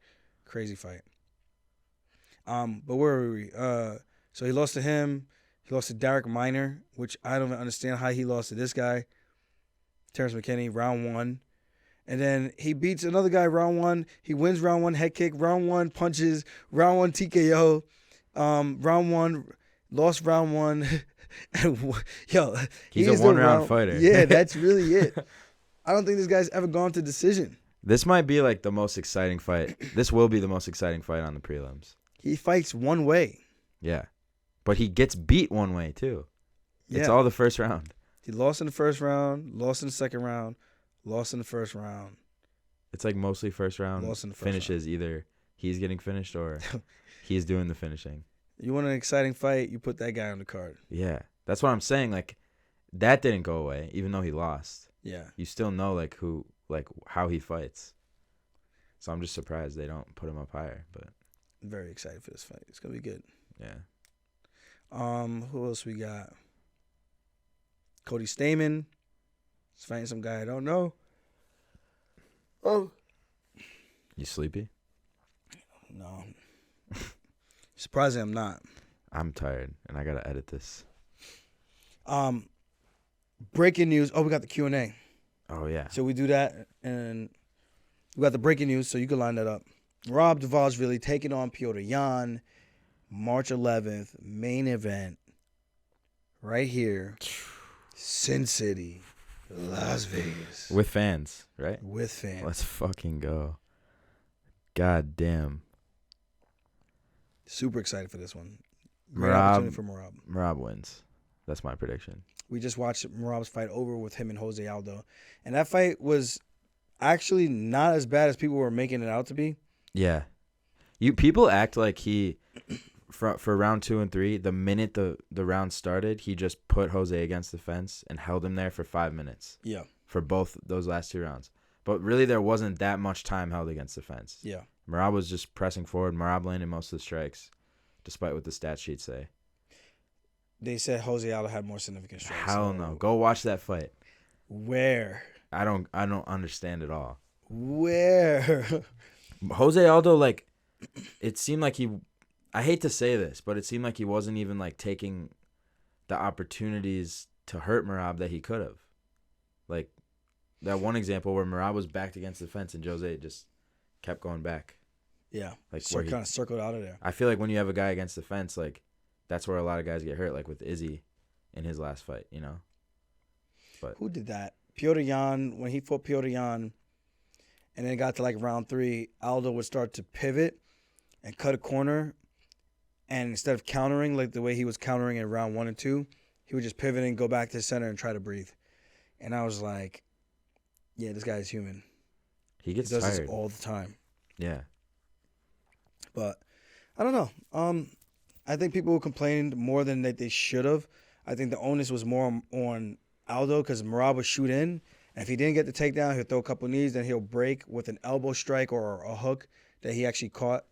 Crazy fight. But where were we? So he lost to him. He lost to Derek Minor, which I don't even understand how he lost to this guy. Terrence McKinney, round 1. And then he beats another guy round 1. He wins round 1 head kick, round 1 punches, round 1 TKO, round 1, lost round 1. And, yo, he's a one-round fighter. Yeah, that's really it. I don't think this guy's ever gone to decision. This might be like the most exciting fight. This will be the most exciting fight on the prelims. He fights one way. Yeah. But he gets beat one way, too. Yeah. It's all the first round. He lost in the first round, lost in the second round, lost in the first round. It's like mostly first round Lost in the first finishes. round. Either he's getting finished or he's doing the finishing. You want an exciting fight, you put that guy on the card. Yeah. That's what I'm saying. Like, that didn't go away, even though he lost. Yeah. You still know, like, how he fights. So I'm just surprised they don't put him up higher. But I'm very excited for this fight. It's going to be good. yeah. Who else we got? Cody Stamen. He's fighting some guy I don't know. Oh. You sleepy? No. Surprising I'm not. I'm tired, and I got to edit this. Breaking news. Oh, we got the Q&A. Oh, yeah. So we do that, and we got the breaking news, so you can line that up. Rob Dvalishvili taking on Petr Yan, March 11th, main event, right here, Sin City, Las Vegas. With fans, right? With fans. Let's fucking go. God damn. Super excited for this one. Great opportunity for Merab. Merab wins. That's my prediction. We just watched Merab's fight over with him and Jose Aldo. And that fight was actually not as bad as people were making it out to be. Yeah. People act like he, for round 2 and 3, the minute the round started, he just put Jose against the fence and held him there for 5 minutes. Yeah. For both those last 2 rounds. But really, there wasn't that much time held against the fence. Yeah. Merab was just pressing forward. Merab landed most of the strikes, despite what the stat sheets say. They said Jose Aldo had more significant strikes. Hell no. Go watch that fight. Where? I don't understand it all. Where? Jose Aldo, like, it seemed like I hate to say this, but it seemed like he wasn't even, like, taking the opportunities to hurt Merab that he could have. Like, that one example where Merab was backed against the fence and Jose just kept going back. Yeah. Like, kind of circled out of there. I feel like when you have a guy against the fence, like, that's where a lot of guys get hurt, like with Izzy in his last fight, you know? But who did that? Petr Yan, when he fought Petr Yan, and then it got to like round 3, Aldo would start to pivot and cut a corner, and instead of countering like the way he was countering in round 1 and 2, he would just pivot and go back to the center and try to breathe. And I was like, yeah, this guy is human. He does tired. This all the time. Yeah. But I don't know. I think people complained more than that they should have. I think the onus was more on Aldo because Merab would shoot in. And if he didn't get the takedown, he'll throw a couple knees, then he'll break with an elbow strike or a hook that he actually caught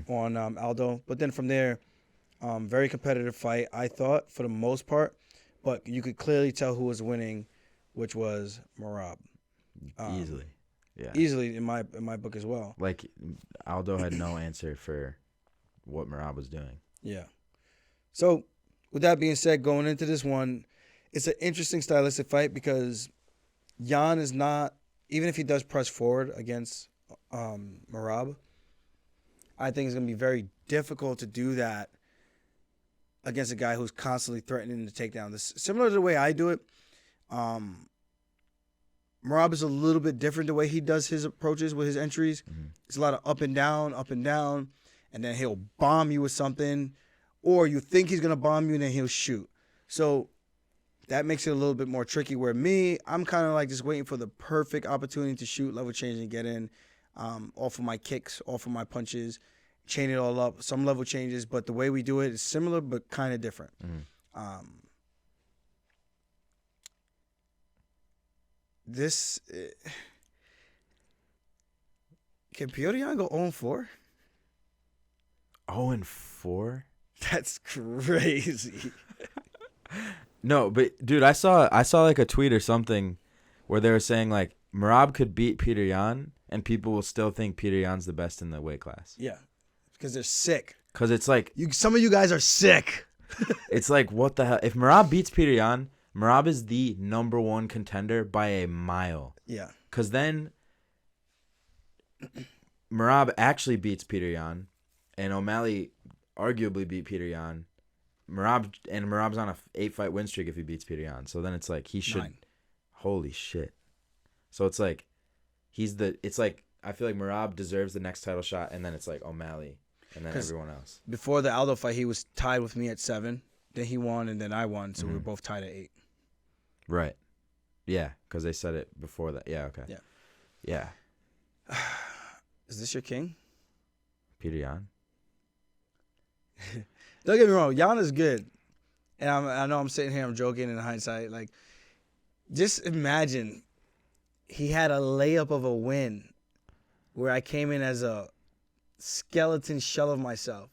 on Aldo. But then from there, very competitive fight, I thought, for the most part. But you could clearly tell who was winning, which was Merab. Easily. Yeah. Easily in my book as well. Like, Aldo had no answer for what Merab was doing. Yeah. So, with that being said, going into this one, it's an interesting stylistic fight because Yan is not, even if he does press forward against Merab, I think it's going to be very difficult to do that against a guy who's constantly threatening to take down. This similar to the way I do it. Merab is a little bit different the way he does his approaches with his entries. Mm-hmm. It's a lot of up and down, and then he'll bomb you with something, or you think he's going to bomb you, and then he'll shoot. So that makes it a little bit more tricky, where I'm kind of like just waiting for the perfect opportunity to shoot, level change, and get in off of my kicks, off of my punches, chain it all up, some level changes. But the way we do it is similar but kind of different. Mm-hmm. Can Petr Yan go 0-4? 0-4? That's crazy. No, but dude, I saw like a tweet or something where they were saying like Merab could beat Petr Yan and people will still think Petr Yan's the best in the weight class. Yeah, because they're sick. Because it's like some of you guys are sick. It's like, what the hell? If Merab beats Petr Yan, Merab is the number one contender by a mile. Yeah. Because then Merab actually beats Petr Yan, and O'Malley arguably beat Petr Yan. Merab's on a 8-fight win streak if he beats Petr Yan. So then it's like he should. 9. Holy shit. So it's like it's like I feel like Merab deserves the next title shot, and then it's like O'Malley, and then everyone else. Before the Aldo fight, he was tied with me at 7. Then he won, and then I won, so we were both tied at 8. Right. Yeah, because they said it before that. Yeah, okay. Yeah. Yeah. Is this your king? Petr Yan? Don't get me wrong. Yan is good. And I know I'm sitting here, I'm joking in hindsight. Like, just imagine he had a layup of a win where I came in as a skeleton shell of myself.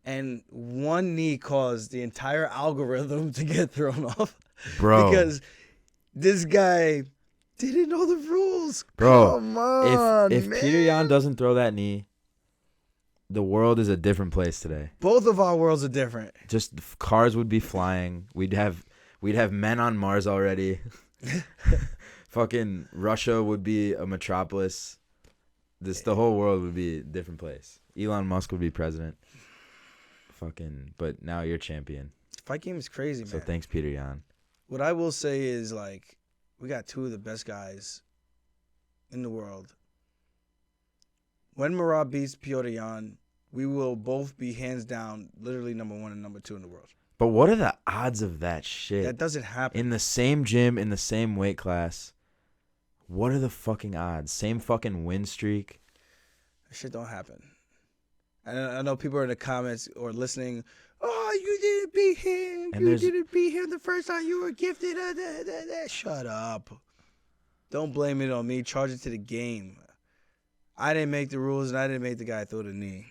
And one knee caused the entire algorithm to get thrown off. Bro. Because this guy didn't know the rules. Bro, come on, if man. Petr Yan doesn't throw that knee, the world is a different place today. Both of our worlds are different. Just cars would be flying. We'd have men on Mars already. Fucking Russia would be a metropolis. The whole world would be a different place. Elon Musk would be president. But now you're champion. Fight game is crazy, man. So thanks, Petr Yan. What I will say is, like, we got 2 of the best guys in the world. When Merab beats Petr Yan, we will both be hands down literally number 1 and number 2 in the world. But what are the odds of that shit? That doesn't happen. In the same gym, in the same weight class. What are the fucking odds? Same fucking win streak. That shit don't happen. And I know people are in the comments or listening, oh, you didn't beat him. You didn't beat him the first time you were gifted. Shut up. Don't blame it on me. Charge it to the game. I didn't make the rules, and I didn't make the guy throw the knee.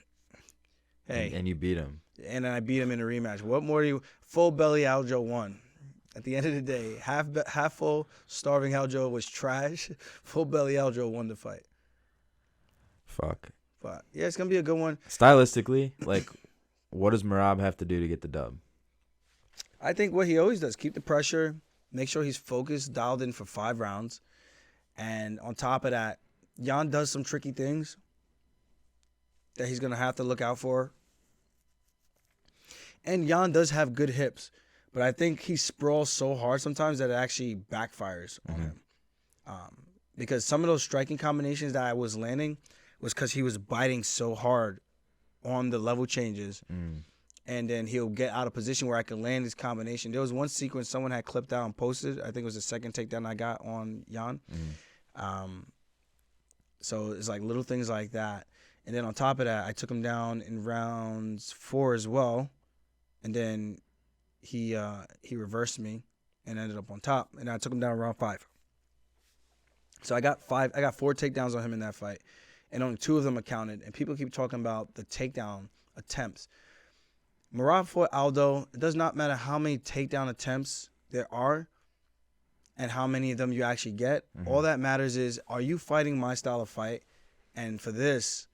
Hey. And you beat him. And I beat him in a rematch. What more do you... Full belly Aljo won. At the end of the day, half full, starving Aljo was trash. Full belly Aljo won the fight. Fuck. But, yeah, it's going to be a good one. Stylistically, like, what does Merab have to do to get the dub? I think what he always does, keep the pressure, make sure he's focused, dialed in for 5 rounds. And on top of that, Yan does some tricky things that he's going to have to look out for. And Yan does have good hips. But I think he sprawls so hard sometimes that it actually backfires on him. Because some of those striking combinations that I was landing was because he was biting so hard on the level changes. And then he'll get out of position where I could land his combination. There was one sequence someone had clipped out and posted. I think it was the second takedown I got on Yan. So it's like little things like that. And then on top of that, I took him down in rounds 4 as well. And then he reversed me and ended up on top. And I took him down in round 5. So I got 4 takedowns on him in that fight. And only 2 of them accounted. And people keep talking about the takedown attempts. Merab fought Aldo. It does not matter how many takedown attempts there are and how many of them you actually get. All that matters is, are you fighting my style of fight? And for this,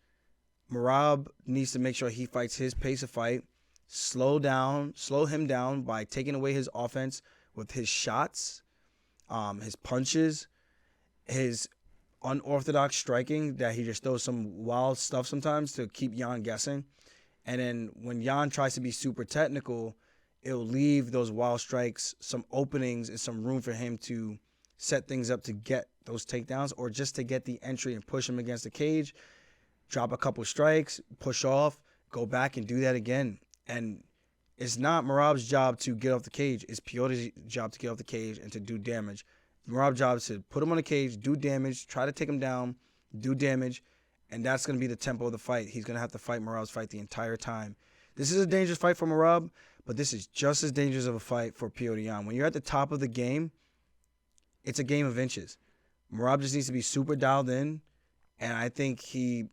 Merab needs to make sure he fights his pace of fight, slow him down by taking away his offense with his shots, his punches, his unorthodox striking that he just throws some wild stuff sometimes to keep Yan guessing. And then when Yan tries to be super technical, it'll leave those wild strikes some openings and some room for him to set things up to get those takedowns or just to get the entry and push him against the cage, drop a couple strikes, push off, go back and do that again. And it's not Merab's job to get off the cage. It's Petr's job to get off the cage and to do damage. Merab's job is to put him on the cage, do damage, try to take him down, do damage, and that's going to be the tempo of the fight. He's going to have to fight Merab's fight the entire time. This is a dangerous fight for Merab, but this is just as dangerous of a fight for Petr Yan. When you're at the top of the game, it's a game of inches. Merab just needs to be super dialed in, and I think he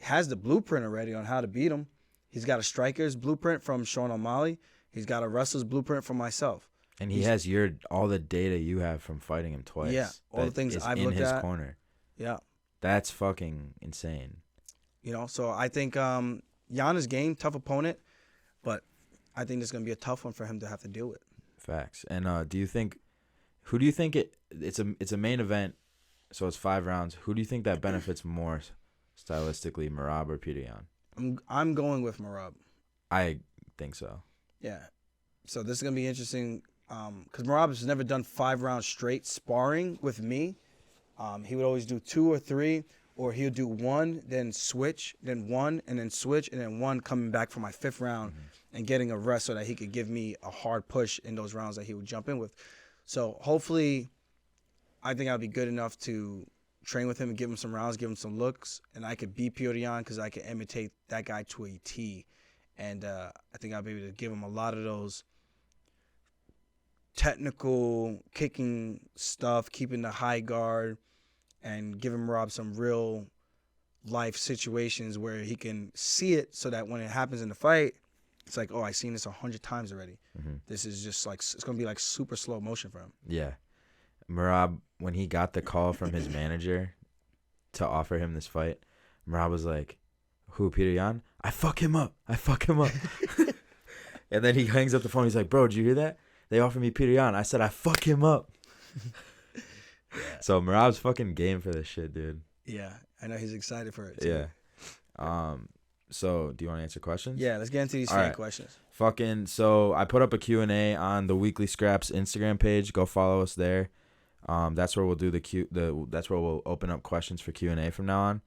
has the blueprint already on how to beat him. He's got a striker's blueprint from Sean O'Malley. He's got a wrestler's blueprint from myself. And he has all the data you have from fighting him twice. Yeah, all the things I've looked at. In his corner. Yeah. That's fucking insane. So I think Yan is game, tough opponent, but I think it's going to be a tough one for him to have to deal with. Facts. And who do you think it's a main event, so it's 5 rounds. Who do you think that benefits more stylistically, Merab or Petr Yan? I'm going with Merab. I think so. Yeah. So this is going to be interesting because Merab has never done 5 rounds straight sparring with me. He would always do 2 or 3, or he'll do 1, then switch, then 1, and then switch, and then 1 coming back for my 5th round and getting a rest so that he could give me a hard push in those rounds that he would jump in with. So hopefully I think I'll be good enough to train with him and give him some rounds, give him some looks, and I could beat Petr Yan because I can imitate that guy to a T. And I think I'll be able to give him a lot of those technical kicking stuff, keeping the high guard, and giving Merab some real life situations where he can see it so that when it happens in the fight, it's like, oh, I've seen this 100 times already. This is just like, it's going to be like super slow motion for him. Yeah. Merab, when he got the call from his manager to offer him this fight, Merab was like, who, Petr Yan? I fuck him up. And then he hangs up the phone. He's like, bro, did you hear that? They offered me Petr Yan. I said, I fuck him up. Yeah. So Merab's fucking game for this shit, dude. Yeah, I know he's excited for it, too. Yeah. So do you want to answer questions? Yeah, let's get into these fan questions. So I put up a Q&A on the Weekly Scraps Instagram page. Go follow us there. That's where we'll do that's where we'll open up questions for Q&A from now on.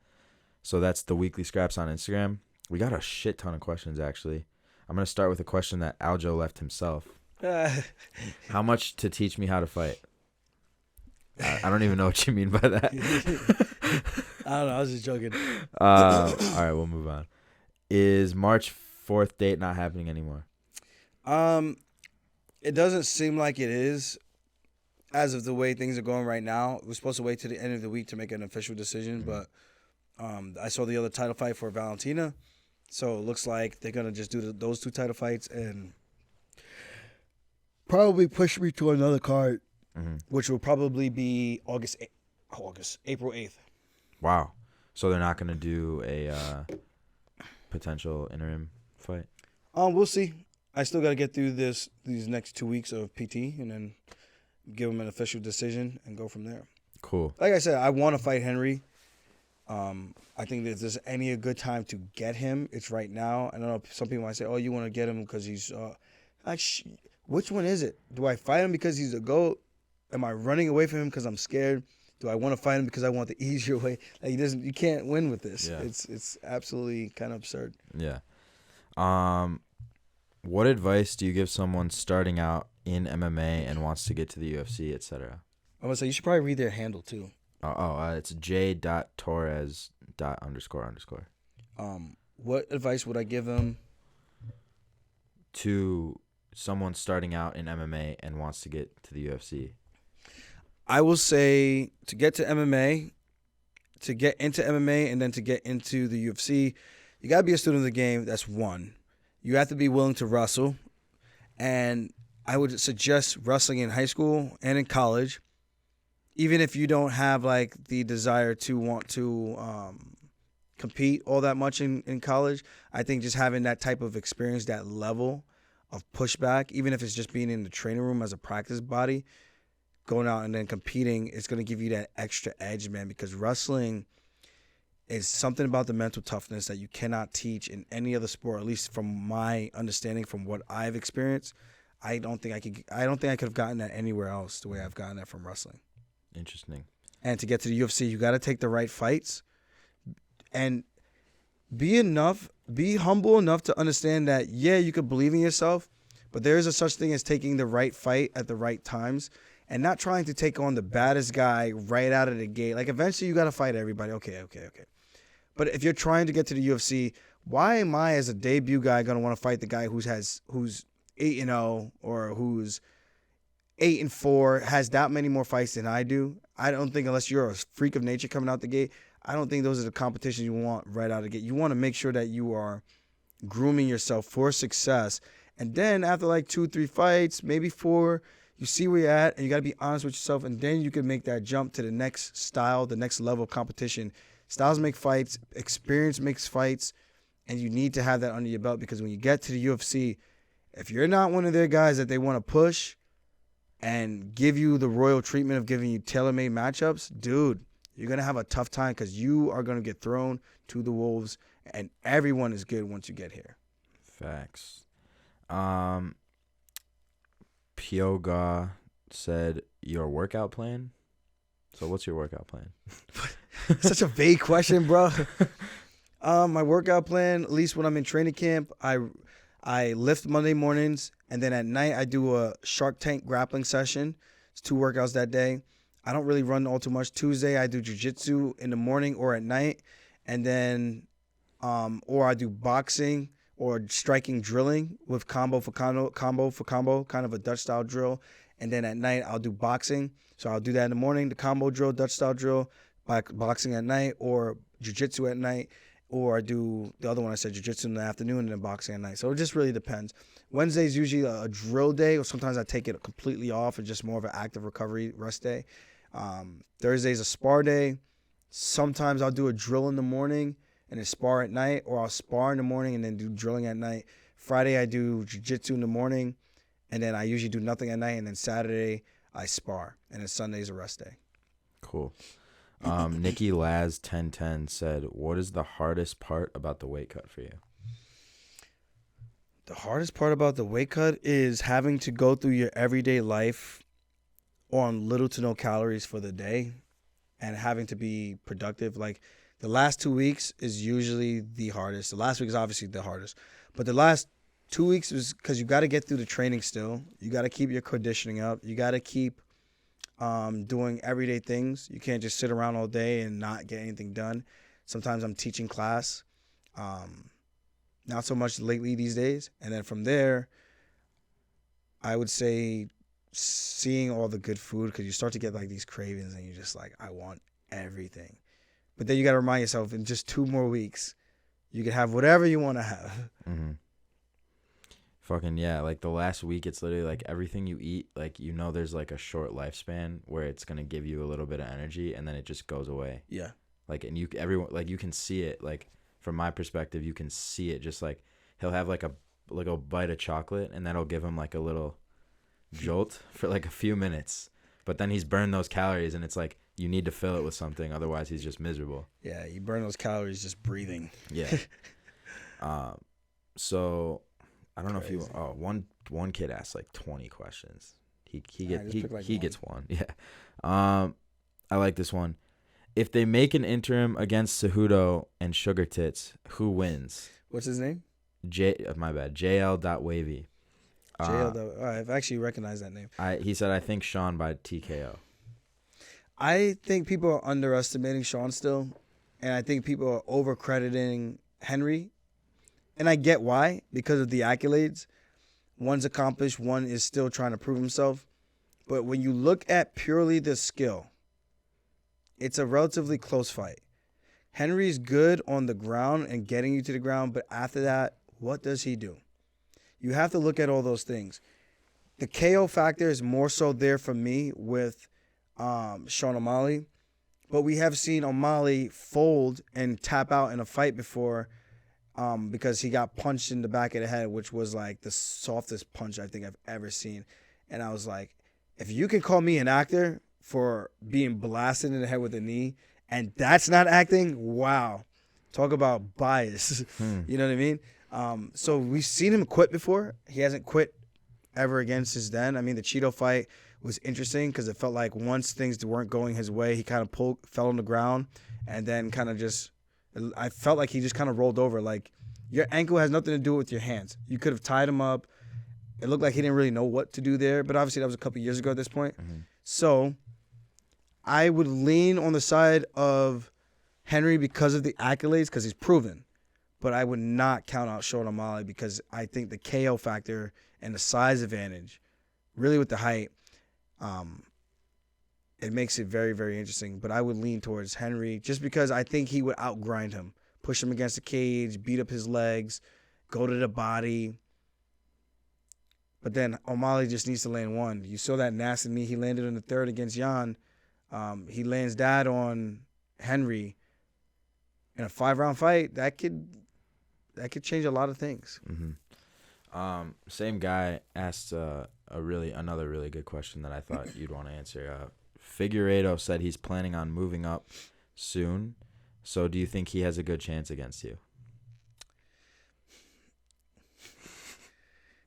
So that's the Weekly Scraps on Instagram. We got a shit ton of questions, actually. I'm going to start with a question that Aljo left himself. How much to teach me how to fight? I don't even know what you mean by that. I don't know. I was just joking. All right, we'll move on. Is March 4th date not happening anymore? It doesn't seem like it is as of the way things are going right now. We're supposed to wait to the end of the week to make an official decision, but I saw the other title fight for Valentina, so it looks like they're going to just do those 2 title fights and probably push me to another card, which will probably be April 8th. Wow. So they're not going to do a potential interim fight? We'll see. I still got to get through these next 2 weeks of PT and then give them an official decision and go from there. Cool. Like I said, I want to fight Henry. I think that if there's a good time to get him, it's right now. I don't know. Some people might say, oh, you want to get him because he's which one is it? Do I fight him because he's a GOAT? Am I running away from him because I'm scared? Do I want to fight him because I want the easier way? Like you can't win with this. Yeah. It's absolutely kind of absurd. Yeah. What advice do you give someone starting out in MMA and wants to get to the UFC, etc.? I'm gonna say you should probably read their handle too. It's j.torres.__. What advice would I give them to someone starting out in MMA and wants to get to the UFC? I will say to get to MMA, to get into MMA, and then to get into the UFC, you got to be a student of the game. That's one. You have to be willing to wrestle. And I would suggest wrestling in high school and in college, even if you don't have like the desire to want to compete all that much in college. I think just having that type of experience, that level of pushback, even if it's just being in the training room as a practice body, going out and then competing, it's going to give you that extra edge, man, because wrestling is something about the mental toughness that you cannot teach in any other sport, at least from my understanding, from what I've experienced. I don't think I could have gotten that anywhere else the way I've gotten that from wrestling. Interesting. And to get to the UFC, you got to take the right fights and be humble enough to understand that, yeah, you could believe in yourself, but there is a such thing as taking the right fight at the right times and not trying to take on the baddest guy right out of the gate. Like, eventually you got to fight everybody. Okay. But if you're trying to get to the UFC, why am I, as a debut guy, going to want to fight the guy who's 8-0 or who's 8-4, has that many more fights than I do? I don't think, unless you're a freak of nature coming out the gate, I don't think those are the competitions you want right out of the gate. You want to make sure that you are grooming yourself for success. And then after like 2-3 fights, maybe 4, you see where you're at, and you got to be honest with yourself, and then you can make that jump to the next style, the next level of competition. Styles make fights, experience makes fights, and you need to have that under your belt, because when you get to the UFC, if you're not one of their guys that they want to push and give you the royal treatment of giving you tailor-made matchups, dude, you're going to have a tough time, because you are going to get thrown to the wolves, and everyone is good once you get here. Facts. Pyoga said, your workout plan? So what's your workout plan? Such a vague question, bro. My workout plan, at least when I'm in training camp, I lift Monday mornings, and then at night I do a Shark Tank grappling session. It's 2 workouts that day. I don't really run all too much. Tuesday I do jiu-jitsu in the morning or at night, and then or I do boxing or striking drilling with combo for combo, kind of a Dutch style drill. And then at night I'll do boxing. So I'll do that in the morning, the combo drill, Dutch style drill, boxing at night, or jiu-jitsu at night, or I do the other one I said, jiu-jitsu in the afternoon and then boxing at night. So it just really depends. Wednesday's usually a drill day, or sometimes I take it completely off. It's just more of an active recovery rest day. Thursday's a spar day. Sometimes I'll do a drill in the morning and then spar at night, or I'll spar in the morning and then do drilling at night. Friday I do jiu-jitsu in the morning, and then I usually do nothing at night, and then Saturday I spar, and then Sunday's a rest day. Cool. Nikki Laz 1010 said, what is the hardest part about the weight cut for you? The hardest part about the weight cut is having to go through your everyday life on little to no calories for the day and having to be productive. Like, the last 2 weeks is usually the hardest. The last week is obviously the hardest. But the last 2 weeks is because you got to get through the training still. You got to keep your conditioning up. You got to keep doing everyday things. You can't just sit around all day and not get anything done. Sometimes I'm teaching class. Not so much lately these days. And then from there, I would say seeing all the good food, because you start to get like these cravings and you're just like, I want everything. But then you got to remind yourself, in just 2 more weeks, you can have whatever you want to have. Mm-hmm. Fucking yeah, like the last week, it's literally like everything you eat, like, you know, there's like a short lifespan where it's going to give you a little bit of energy and then it just goes away. Yeah. Like, and everyone, like, you can see it, like, from my perspective, you can see it. Just like he'll have like a bite of chocolate, and that'll give him like a little jolt for like a few minutes, but then he's burned those calories, and it's like you need to fill it with something, otherwise he's just miserable. Yeah, you burn those calories just breathing. Yeah. So I don't know if you one kid asked like 20 questions. He gets one. Yeah. I like this one. If they make an interim against Cejudo and Sugar Tits, who wins? What's his name? JL.wavy. I've actually recognized that name. He said, I think Sean by TKO. I think people are underestimating Sean still, and I think people are over-crediting Henry. And I get why, because of the accolades. One's accomplished, one is still trying to prove himself. But when you look at purely the skill, it's a relatively close fight. Henry's good on the ground and getting you to the ground, but after that, what does he do? You have to look at all those things. The KO factor is more so there for me with Sean O'Malley, But we have seen O'Malley fold and tap out in a fight before because he got punched in the back of the head, which was like the softest punch I think I've ever seen. And I was like, if you can call me an actor for being blasted in the head with a knee and that's not acting, wow. Talk about bias. You know what I mean? So we've seen him quit before. He hasn't quit ever again since then. I mean, the Cheeto fight was interesting because it felt like once things weren't going his way, he kind of fell on the ground and then kind of just, I felt like he just kind of rolled over. Like, your ankle has nothing to do with your hands. You could have tied him up. It looked like he didn't really know what to do there, but obviously that was a couple years ago at this point. So I would lean on the side of Henry because of the accolades, because he's proven. But I would not count out Sean O'Malley because I think the KO factor and the size advantage, really with the height, it makes it very, very interesting. But I would lean towards Henry just because I think he would outgrind him, push him against the cage, beat up his legs, go to the body. But then O'Malley just needs to land one. You saw that nasty knee he landed in the third against Yan. He lands that on Henry in a 5-round fight. That could change a lot of things. Same guy asked another really good question that I thought you'd want to answer. Figueiredo said he's planning on moving up soon. So do you think he has a good chance against you?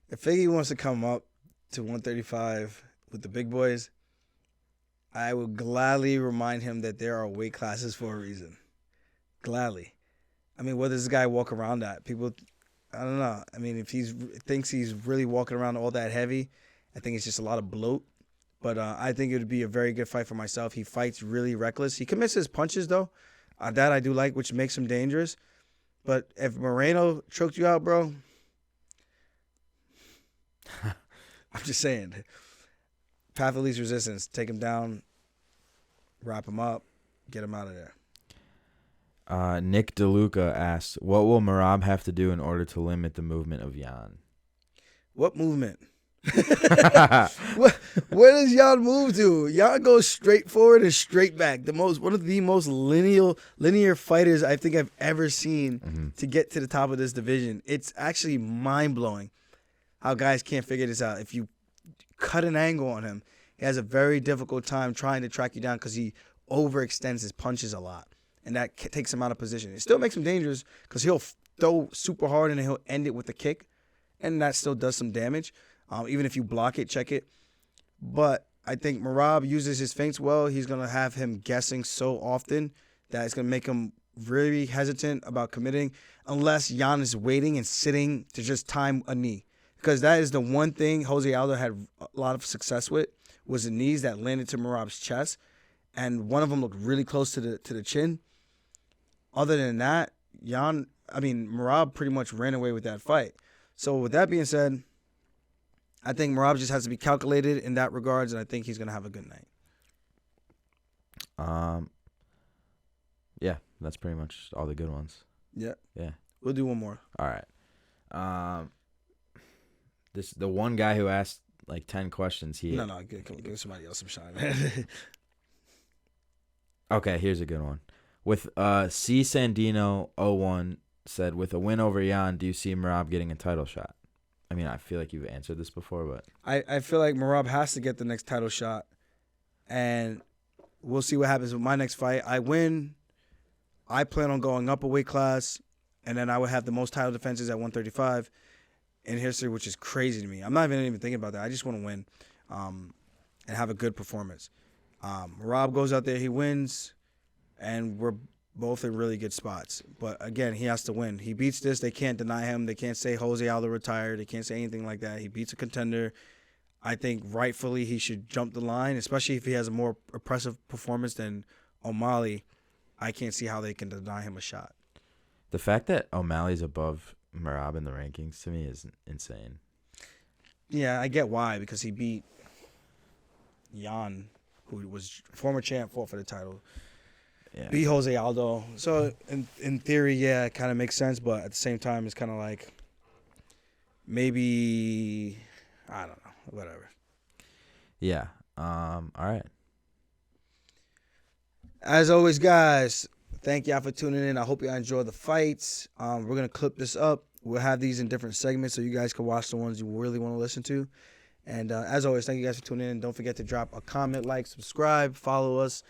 If Figgy wants to come up to 135 with the big boys, I would gladly remind him that there are weight classes for a reason. Gladly. I mean, what does this guy walk around at? People, I don't know. I mean, if he thinks he's really walking around all that heavy, I think it's just a lot of bloat. But I think it would be a very good fight for myself. He fights really reckless. He commits his punches, though. That I do like, which makes him dangerous. But if Moreno choked you out, bro, I'm just saying. Path of least resistance. Take him down, wrap him up, get him out of there. Nick DeLuca asked, what will Merab have to do in order to limit the movement of Yan? What movement? Where does Yan move to? Yan goes straight forward and straight back. One of the most linear fighters I think I've ever seen to get to the top of this division. It's actually mind-blowing how guys can't figure this out. If you cut an angle on him, he has a very difficult time trying to track you down because he overextends his punches a lot, and that takes him out of position. It still makes him dangerous because he'll throw super hard and he'll end it with a kick, and that still does some damage. Even if you block it, check it. But I think Merab uses his feints well. He's going to have him guessing so often that it's going to make him really hesitant about committing unless Yan is waiting and sitting to just time a knee. Because that is the one thing Jose Aldo had a lot of success with, was the knees that landed to Merab's chest. And one of them looked really close to the chin. Other than that, Merab pretty much ran away with that fight. So with that being said, I think Merab just has to be calculated in that regards, and I think he's going to have a good night. Yeah, that's pretty much all the good ones. Yeah. Yeah. We'll do one more. All right. The one guy who asked like 10 questions. No, give somebody else some shine, man. Okay, here's a good one. With C. Sandino 01 said, with a win over Yan, do you see Merab getting a title shot? I mean, I feel like you've answered this before, but I feel like Merab has to get the next title shot, and we'll see what happens with my next fight. I win. I plan on going up a weight class, and then I would have the most title defenses at 135 in history, which is crazy to me. I'm not even thinking about that. I just want to win and have a good performance. Merab goes out there, he wins, and we're both in really good spots. But, again, he has to win. He beats this. They can't deny him. They can't say Jose Aldo retired. They can't say anything like that. He beats a contender. I think rightfully he should jump the line, especially if he has a more impressive performance than O'Malley. I can't see how they can deny him a shot. The fact that O'Malley's above Merab in the rankings, to me, is insane. Yeah, I get why, because he beat Yan, who was former champ, fought for the title. Yeah. Beat Jose Aldo. So, in theory, yeah, it kind of makes sense, but at the same time, it's kind of like maybe, I don't know, whatever. Yeah. All right. As always, guys, thank y'all for tuning in. I hope y'all enjoy the fights. We're going to clip this up. We'll have these in different segments so you guys can watch the ones you really want to listen to. And as always, thank you guys for tuning in. Don't forget to drop a comment, like, subscribe, follow us.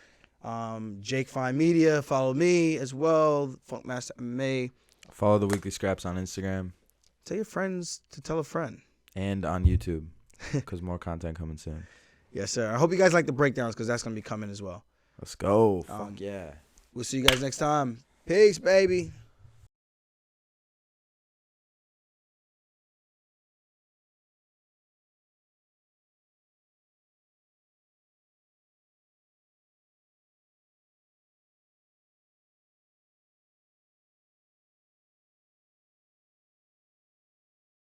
Jake Fine Media, follow me as well. Funkmaster MMA. Follow the Weekly Scraps on Instagram. Tell your friends to tell a friend. And on YouTube, because more content coming soon. Yes, sir. I hope you guys like the breakdowns because that's going to be coming as well. Let's go. Fuck yeah. We'll see you guys next time. Peace, baby.